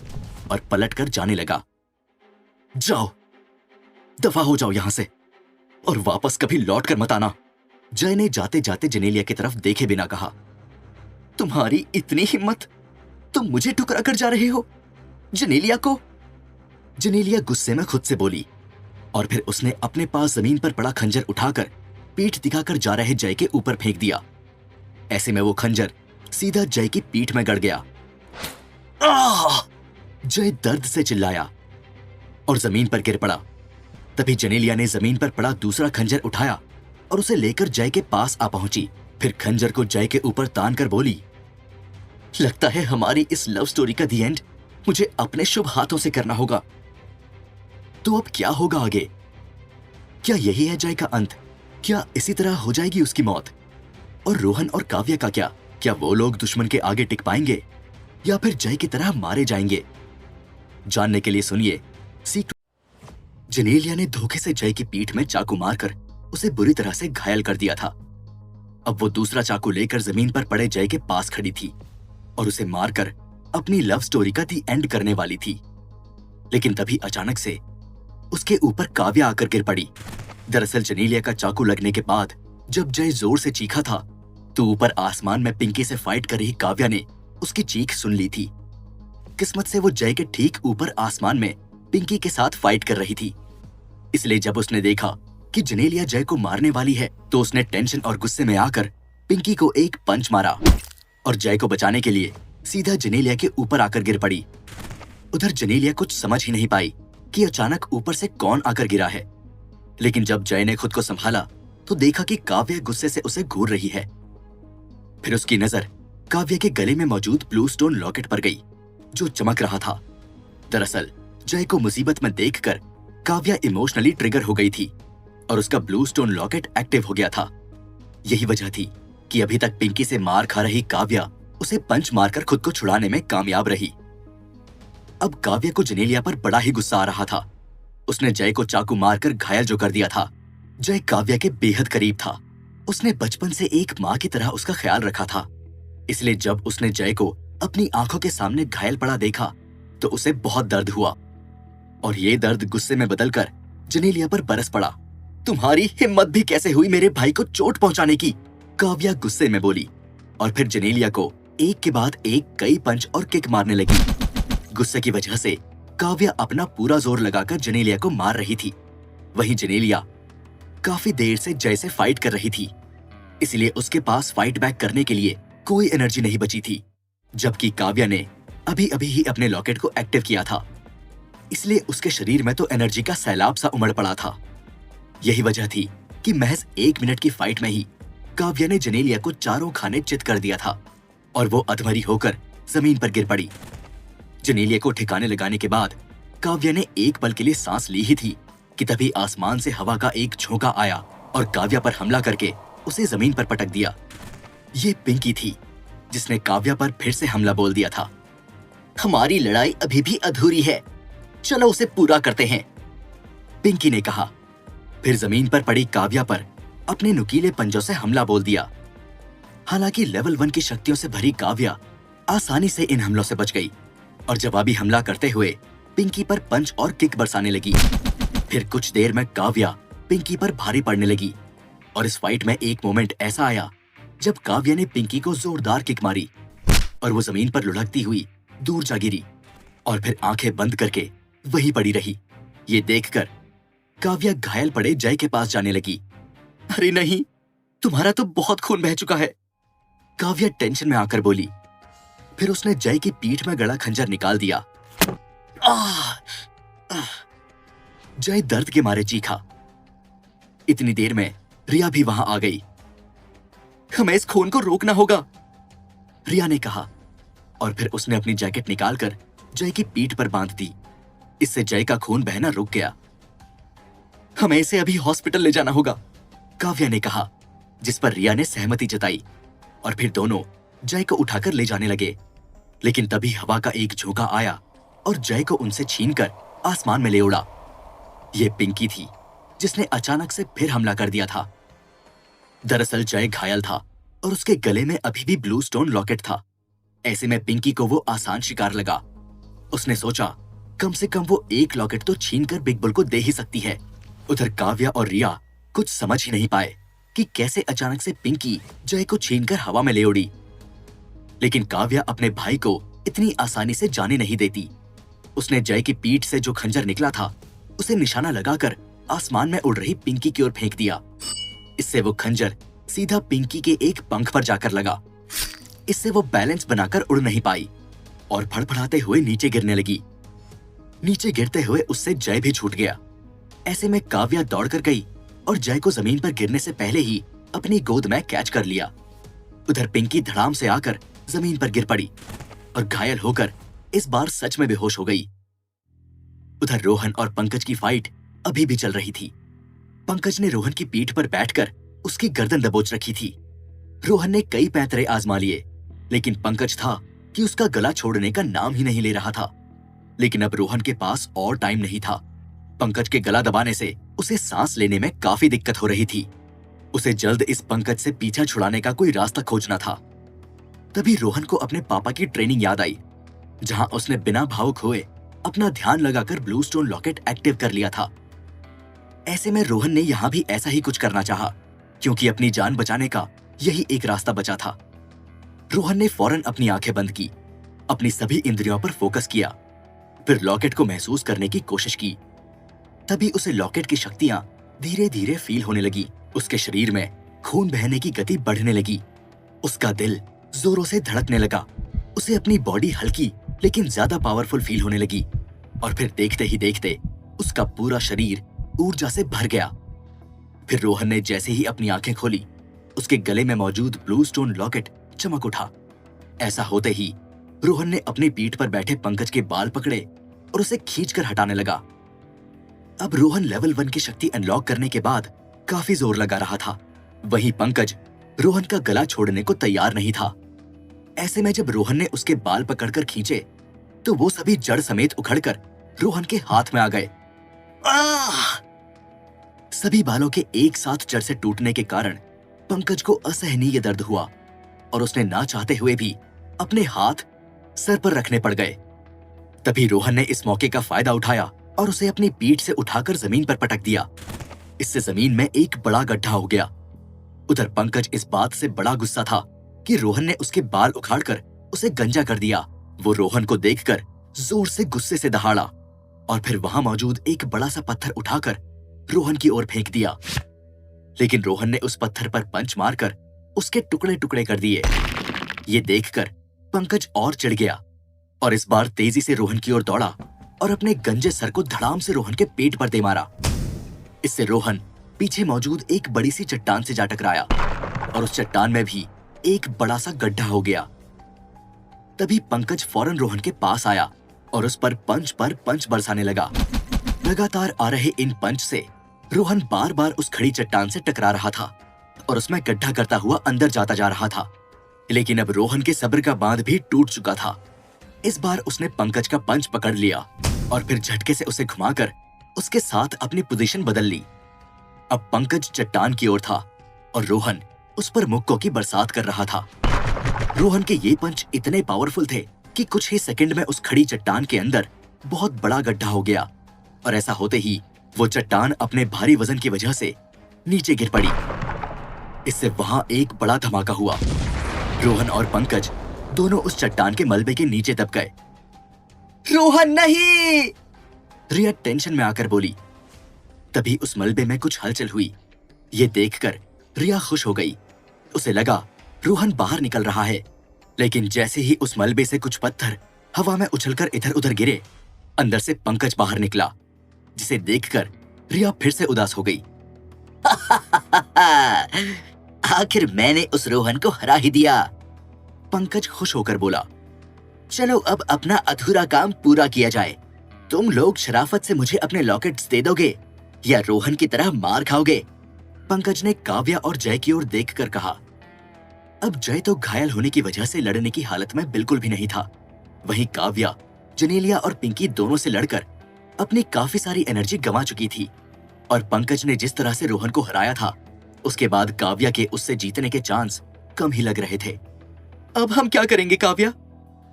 और पलटकर जाने लगा। जाओ, दफा हो जाओ यहां से और वापस कभी लौट कर मत आना। जय ने जाते जाते जेनेलिया की तरफ देखे बिना कहा, तुम्हारी इतनी हिम्मत, तुम मुझे ठुकरा कर जा रहे हो जेनेलिया को। जेनेलिया गुस्से में खुद से बोली और फिर उसने अपने पास जमीन पर पड़ा खंजर उठाकर पीठ दिखाकर जा रहे जय के ऊपर फेंक दिया। ऐसे में वो खंजर सीधा जय की पीठ में गड़ गया। आह! जय दर्द से चिल्लाया और जमीन पर गिर पड़ा। तभी जेनेलिया ने जमीन पर पड़ा दूसरा खंजर उठाया और उसे लेकर जय के पास आ पहुंची। फिर खंजर को जय के ऊपर तान कर बोली, लगता है हमारी इस लव स्टोरी का दी एंड मुझे अपने शुभ हाथों से करना होगा। तो अब क्या होगा आगे? क्या यही है जय का अंत? क्या इसी तरह हो जाएगी उसकी मौत? और रोहन और काव्या का क्या? क्या वो लोग दुश्मन के आगे टिक पाएंगे या फिर जय की तरह मारे जाएंगे? जानने के लिए सुनिए सीक्रेट। जेनेलिया ने धोखे से जय की पीठ में चाकू मारकर उसे बुरी तरह से घायल कर दिया था। अब वो दूसरा चाकू लेकर जमीन पर पड़े जय के पास खड़ी थी और उसे मारकर अपनी लव स्टोरी का दी एंड करने वाली थी। लेकिन तभी अचानक से उसके ऊपर काव्या आकर गिर पड़ी। दरअसल जेनेलिया का चाकू लगने के बाद जब जय जोर से चीखा था तो ऊपर आसमान में पिंकी से फाइट कर रही काव्या ने उसकी चीख सुन ली थी। किस्मत से वो जय के ठीक ऊपर आसमान में पिंकी के साथ फाइट कर रही थी, इसलिए जब उसने देखा कि जनेलिया जय को मारने वाली है तो उसने टेंशन और गुस्से में आकर पिंकी को एक पंच मारा और जय को बचाने के लिए सीधा जनेलिया के ऊपर आकर गिर पड़ी। उधर जनेलिया कुछ समझ ही नहीं पाई कि अचानक ऊपर से कौन आकर गिरा है, लेकिन जब जय ने खुद को संभाला तो देखा कि काव्या गुस्से से उसे घूर रही है। फिर उसकी नजर काव्या के गले में मौजूद ब्लू स्टोन लॉकेट पर गई जो चमक रहा था। दरअसल जय को मुसीबत में देखकर काव्या इमोशनली ट्रिगर हो गई थी और उसका ब्लू स्टोन लॉकेट एक्टिव हो गया था। यही वजह थी कि अभी तक पिंकी से मार खा रही काव्या उसे पंच मारकर खुद को छुड़ाने में कामयाब रही। अब काव्या को जनेलिया पर बड़ा ही गुस्सा आ रहा था। उसने जय को चाकू मारकर घायल जो कर दिया था। जय काव्या के बेहद करीब था। उसने बचपन से एक माँ की तरह उसका ख्याल रखा था, इसलिए जब उसने जय को अपनी आंखों के सामने घायल पड़ा देखा तो उसे बहुत दर्द हुआ और ये दर्द गुस्से में बदलकर जनेलिया पर बरस पड़ा। तुम्हारी हिम्मत भी कैसे हुई मेरे भाई को चोट पहुंचाने की, काव्या गुस्से में बोली और फिर जनेलिया को एक के बाद एक कई पंच और किक मारने लगी। गुस्से की वजह से काव्या अपना पूरा जोर लगाकर जनेलिया को मार रही थी। वहीं जनेलिया काफी देर से जय से फाइट कर रही थी, इसलिए उसके पास फाइट बैक करने के लिए कोई एनर्जी नहीं बची थी, जबकि काव्या ने अभी अभी ही अपने लॉकेट को एक्टिव किया था, इसलिए उसके शरीर में तो एनर्जी का सैलाब सा उमड़ पड़ा था। यही वजह थी कि महज 1 मिनट की फाइट में ही काव्या ने जनेलिया को चारों खाने चित कर दिया था और वो अधमरी होकर जमीन पर गिर पड़ी। जनेलिया को ठिकाने लगाने के बाद काव्या ने एक पल के लिए सांस ली ही थी कि तभी आसमान से हवा का एक झोंका आया और काव्या पर हमला करके उसे जमीन पर पटक दिया। ये पिंकी थी जिसने काव्या पर फिर से हमला बोल दिया था। हमारी लड़ाई अभी भी अधूरी है, चलो उसे पूरा करते हैं, पिंकी ने कहा। फिर जमीन पर पड़ी काव्या पर अपने नुकीले पंजों से हमला बोल दिया। हालांकि लेवल 1 की शक्तियों से भरी काव्या आसानी से इन हमलों से बच गई और जवाबी हमला करते हुए पिंकी पर पंच और किक बरसाने लगी। फिर कुछ देर में काव्या पिंकी पर भारी पड़ने लगी और इस फाइट में एक मोमेंट ऐसा आया जब काव्या ने पिंकी को जोरदार किक मारी और वो जमीन पर लुढ़कती हुई दूर जा गिरी और फिर आंखें बंद करके वहीं पड़ी रही। ये देखकर काव्या घायल पड़े जय के पास जाने लगी। अरे नहीं, तुम्हारा तो बहुत खून बह चुका है, काव्या टेंशन में आकर बोली। फिर उसने जय की पीठ में गड़ा खंजर निकाल दिया। जय दर्द के मारे चीखा। इतनी देर में रिया भी वहां आ गई। हमें इस खून को रोकना होगा, रिया ने कहा और फिर उसने अपनी जैकेट निकालकर जय की पीठ पर बांध दी। इससे जय का खून बहना रुक गया। हमें इसे अभी हॉस्पिटल ले जाना होगा, काव्या ने कहा, जिस पर रिया ने सहमति जताई और फिर दोनों जय को उठाकर ले जाने लगे। लेकिन तभी हवा का एक झोंका आया और जय को उनसे छीनकर आसमान में ले उड़ा। ये पिंकी थी जिसने अचानक से फिर हमला कर दिया था। दरअसल जय घायल था और उसके गले में अभी भी ब्लू स्टोन लॉकेट था। ऐसे में पिंकी को वो आसान शिकार लगा। उसने सोचा कम से कम वो एक लॉकेट तो छीनकर बिग बुल को दे ही सकती है। उधर काव्या और रिया कुछ समझ ही नहीं पाए कि कैसे अचानक से पिंकी जय को छीनकर हवा में ले उड़ी। लेकिन काव्या अपने भाई को इतनी आसानी से जाने नहीं देती। उसने जय की पीठ से जो खंजर निकला था उसे निशाना लगाकर आसमान में उड़ रही पिंकी की ओर फेंक दिया। इससे वो खंजर सीधा पिंकी के एक पंख पर जाकर लगा। इससे वो बैलेंस बनाकर उड़ नहीं पाई और फड़फड़ाते हुए नीचे गिरने लगी। नीचे गिरते हुए उससे जय भी छूट गया। ऐसे में काव्या दौड़कर गई और जय को जमीन पर गिरने से पहले ही अपनी गोद में कैच कर लिया। उधर पिंकी धड़ाम से आकर जमीन पर गिर पड़ी और घायल होकर इस बार सच में बेहोश हो गई। उधर रोहन और पंकज की फाइट अभी भी चल रही थी। पंकज ने रोहन की पीठ पर बैठकर उसकी गर्दन दबोच रखी थी। रोहन ने कई पैंतरे आजमा लिए, लेकिन पंकज था कि उसका गला छोड़ने का नाम ही नहीं ले रहा था। लेकिन अब रोहन के पास और टाइम नहीं था। पंकज के गला दबाने से उसे सांस लेने में काफी दिक्कत हो रही थी। उसे जल्द इस पंकज से पीछा छुड़ाने का कोई रास्ता खोजना था। तभी रोहन को अपने पापा की ट्रेनिंग याद आई, जहां उसने बिना भावुक हुए अपना ध्यान लगाकर ब्लू स्टोन लॉकेट एक्टिव कर लिया था। ऐसे में रोहन ने यहां भी ऐसा ही कुछ करना चाहा, क्योंकि अपनी जान बचाने का यही एक रास्ता बचा था। रोहन ने फौरन अपनी आंखें बंद की, अपनी सभी इंद्रियों पर फोकस किया, फिर लॉकेट को महसूस करने की कोशिश की। तभी उसे लॉकेट की शक्तियां धीरे धीरे फील होने लगी। उसके शरीर में खून बहने की गति बढ़ने लगी। उसका दिल जोरों से धड़कने लगा। उसे अपनी बॉडी हल्की लेकिन ज्यादा पावरफुल फील होने लगी और फिर देखते ही देखते उसका पूरा शरीर ऊर्जा से भर गया। फिर रोहन ने जैसे ही अपनी आंखें खोली, उसके गले में मौजूद ब्लू स्टोन लॉकेट चमक उठा। ऐसा होते ही रोहन ने अपनी पीठ पर बैठे पंकज के बाल पकड़े और उसे खींचकर हटाने लगा। अब रोहन लेवल 1 की शक्ति अनलॉक करने के बाद काफी जोर लगा रहा था। वहीं पंकज रोहन का गला छोड़ने को तैयार नहीं था। ऐसे में जब रोहन ने उसके बाल पकड़कर खींचे तो वो सभी जड़ समेत उखड़कर रोहन के हाथ में आ गए। सभी बालों के एक साथ जड़ से टूटने के कारण पंकज को असहनीय दर्द हुआ और उसने ना चाहते हुए भी अपने हाथ सर पर रखने पड़ गए। तभी रोहन ने इस मौके का फायदा उठाया और उसे अपनी पीठ से उठाकर जमीन पर पटक दिया। इससे जमीन में एक बड़ा गड्ढा हो गया। उधर पंकज इस बात से बड़ा गुस्सा था कि रोहन ने उसके बाल उखाड़कर उसे गंजा कर दिया। वो रोहन को देखकर जोर से गुस्से से दहाड़ा और फिर वहां मौजूद एक बड़ा सा पत्थर उठाकर रोहन की ओर फेंक दिया। लेकिन रोहन ने उस पत्थर पर पंच मारकर उसके टुकड़े टुकड़े कर दिए। ये देखकर पंकज और चिढ़ गया और इस बार तेजी से रोहन की ओर दौड़ा और अपने गंजे सर को धड़ाम से रोहन के पेट पर दे मारा। इससे रोहन पीछे मौजूद एक बड़ी सी चट्टान से जा टकराया और उस चट्टान में भी एक बड़ा सा गड्ढा हो गया। तभी पंकज फौरन रोहन के पास आया और उस पर पंच बरसाने लगा। लगातार आ रहे इन पंच से रोहन बार बार उस खड़ी चट्टान से टकरा रहा था और उसमें गड्ढा करता हुआ अंदर जाता जा रहा था। लेकिन अब रोहन के सब्र का बांध भी टूट चुका था। इस बार उसने पंकज का पंच पकड़ लिया और फिर झटके से उसे घुमाकर उसके साथ अपनी पोजीशन बदल ली। अब पंकज चट्टान की ओर था और रोहन उस पर मुक्कों की बरसात कर रहा था। रोहन के ये पंच इतने पावरफुल थे कि कुछ ही सेकंड में उस खड़ी चट्टान के अंदर बहुत बड़ा गड्ढा हो गया और ऐसा होते ही वो चट्टान अपने भारी वजन की वजह से नीचे गिर पड़ी। इससे वहां एक बड़ा धमाका हुआ। रोहन और पंकज दोनों उस चट्टान के मलबे के नीचे दब गए। रोहन नहीं! रिया टेंशन में आकर बोली। तभी उस मलबे में कुछ हलचल हुई। ये देखकर रिया खुश हो गई। उसे लगा रोहन बाहर निकल रहा है। लेकिन जैसे ही उस मलबे से कुछ पत्थर हवा में उछलकर इधर उधर गिरे, अंदर से पंकज बाहर निकला, जिसे देखकर रिया फिर से उदास हो गई। आखिर मैंने उस रोहन को हरा ही दिया। पंकज खुश होकर बोला। चलो अब अपना अधूरा काम पूरा किया जाए। तुम लोग शराफत से मुझे अपने लॉकेट्स दे दोगे या रोहन की तरह मार खाओगे? पंकज ने काव्या और जय की ओर देखकर कहा। अब जय तो घायल होने की वजह से लड़ने की हालत में बिल्कुल भी नहीं था। वहीं काव्या, जनेलिया और पिंकी दोनों से लड़कर अपनी काफी सारी एनर्जी गंवा चुकी थी और पंकज ने जिस तरह से रोहन को हराया था, उसके बाद काव्या के उससे जीतने के चांस कम ही लग रहे थे। अब हम क्या करेंगे काव्या?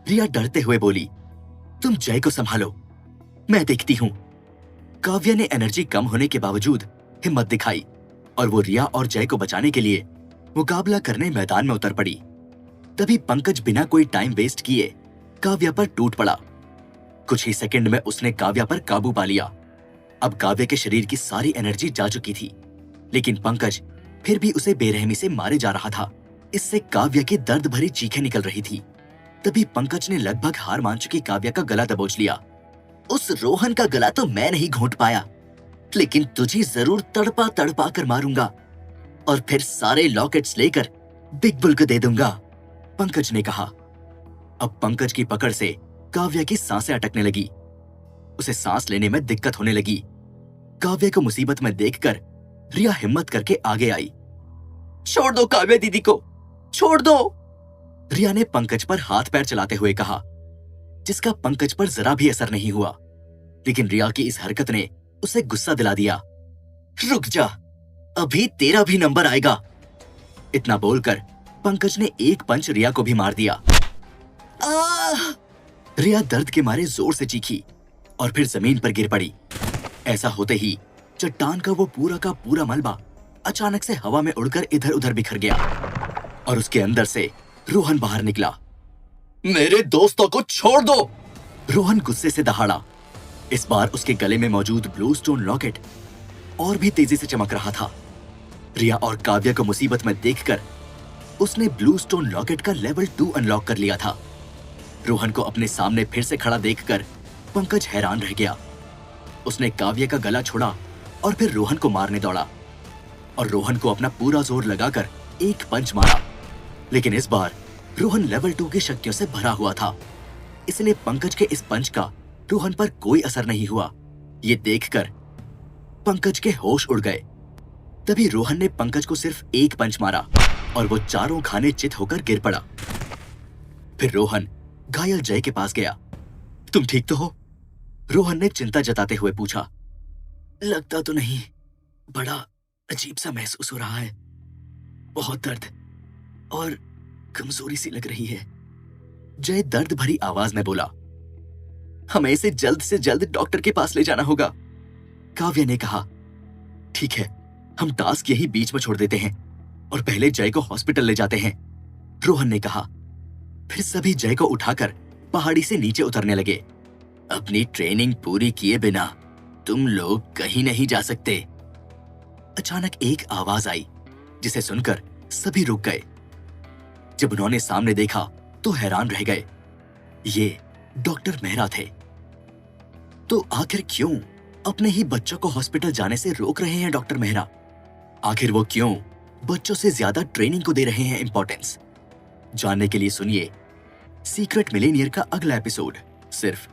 रिया डरते हुए बोली। तुम जय को संभालो, मैं देखती हूं। काव्या ने एनर्जी कम होने के बावजूद हिम्मत दिखाई और वो रिया और जय को बचाने के लिए मुकाबला करने मैदान में उतर पड़ी। तभी पंकज बिना कोई टाइम वेस्ट किए काव्या पर टूट पड़ा। कुछ ही सेकंड में उसने काव्या पर काबू पा लिया। अब काव्या के शरीर की सारी एनर्जी जा चुकी थी, लेकिन पंकज फिर भी उसे बेरहमी से मारे जा रहा था। इससे काव्या की दर्द भरी चीखें निकल रही थी। तभी पंकज ने लगभग हार मान चुकी काव्या का गला दबोच लिया। उस रोहन का गला तो मैं नहीं घोंट पाया, लेकिन तुझे जरूर तड़पा तड़पा कर मारूंगा और फिर सारे लॉकेट्स लेकर बिग बुल को दे दूंगा, पंकज ने कहा। अब पंकज की पकड़ से काव्या की सांसें अटकने लगी। उसे सांस लेने में दिक्कत होने लगी। काव्या को मुसीबत में देखकर रिया हिम्मत करके आगे आई। छोड़ दो काव्या दीदी को, छोड़ दो, रिया ने पंकज पर हाथ पैर चलाते हुए कहा, जिसका पंकज पर जरा भी असर नहीं हुआ। लेकिन रिया की इस हरकत ने उसे गुस्सा दिला दिया। रुक जा, अभी तेरा भी नंबर आएगा। इतना बोलकर पंकज ने एक पंच रिया को भी मार दिया। रिया दर्द के मारे जोर से चीखी और फिर जमीन पर गिर पड़ी। ऐसा होते ही चट्टान का वो पूरा का पूरा मलबा अचानक से हवा में उड़कर इधर उधर बिखर गया। और उसके अंदर से रोहन बाहर निकला। मेरे दोस्तों को छोड़ दो! रोहन गुस्से से दहाड़ा। इस बार उसके गले में मौजूद ब्लू स्टोन लॉकेट और भी तेजी से चमक रहा था। रिया और काव्या को मुसीबत में देखकर उसने ब्लू स्टोन लॉकेट का लेवल 2 अनलॉक कर लिया था। रोहन को अपने सामने फिर से खड़ा देखकर पंकज हैरान रह गया। उसने काव्या का गला छोड़ा और फिर रोहन को मारने दौड़ा और रोहन को अपना पूरा जोर लगाकर एक पंच मारा। लेकिन इस बार रोहन लेवल 2 की शक्तियों से भरा हुआ था, इसलिए पंकज के इस पंच का रोहन पर कोई असर नहीं हुआ। ये देखकर पंकज के होश उड़ गए। तभी रोहन ने पंकज को सिर्फ एक पंच मारा और वो चारों खाने चित होकर गिर पड़ा। फिर रोहन घायल जय के पास गया। तुम ठीक तो हो? रोहन ने चिंता जताते हुए पूछा। लगता तो नहीं, बड़ा अजीब सा महसूस हो रहा है, बहुत दर्द और कमजोरी सी लग रही है। जय दर्द भरी आवाज में बोला। हमें इसे जल्द से जल्द डॉक्टर के पास ले जाना होगा, काव्या ने कहा। ठीक है, हम टास्क यही बीच में छोड़ देते हैं और पहले जय को हॉस्पिटल ले जाते हैं, रोहन ने कहा। फिर सभी जय को उठाकर पहाड़ी से नीचे उतरने लगे। अपनी ट्रेनिंग पूरी किए बिना तुम लोग कहीं नहीं जा सकते। अचानक एक आवाज आई जिसे सुनकर सभी रुक गए। जब उन्होंने सामने देखा तो हैरान रह गए। ये डॉक्टर मेहरा थे। तो आखिर क्यों अपने ही बच्चों को हॉस्पिटल जाने से रोक रहे हैं डॉक्टर मेहरा? आखिर वो क्यों बच्चों से ज्यादा ट्रेनिंग को दे रहे हैं इंपॉर्टेंस? जानने के लिए सुनिए सीक्रेट मिलेनियर का अगला एपिसोड सिर्फ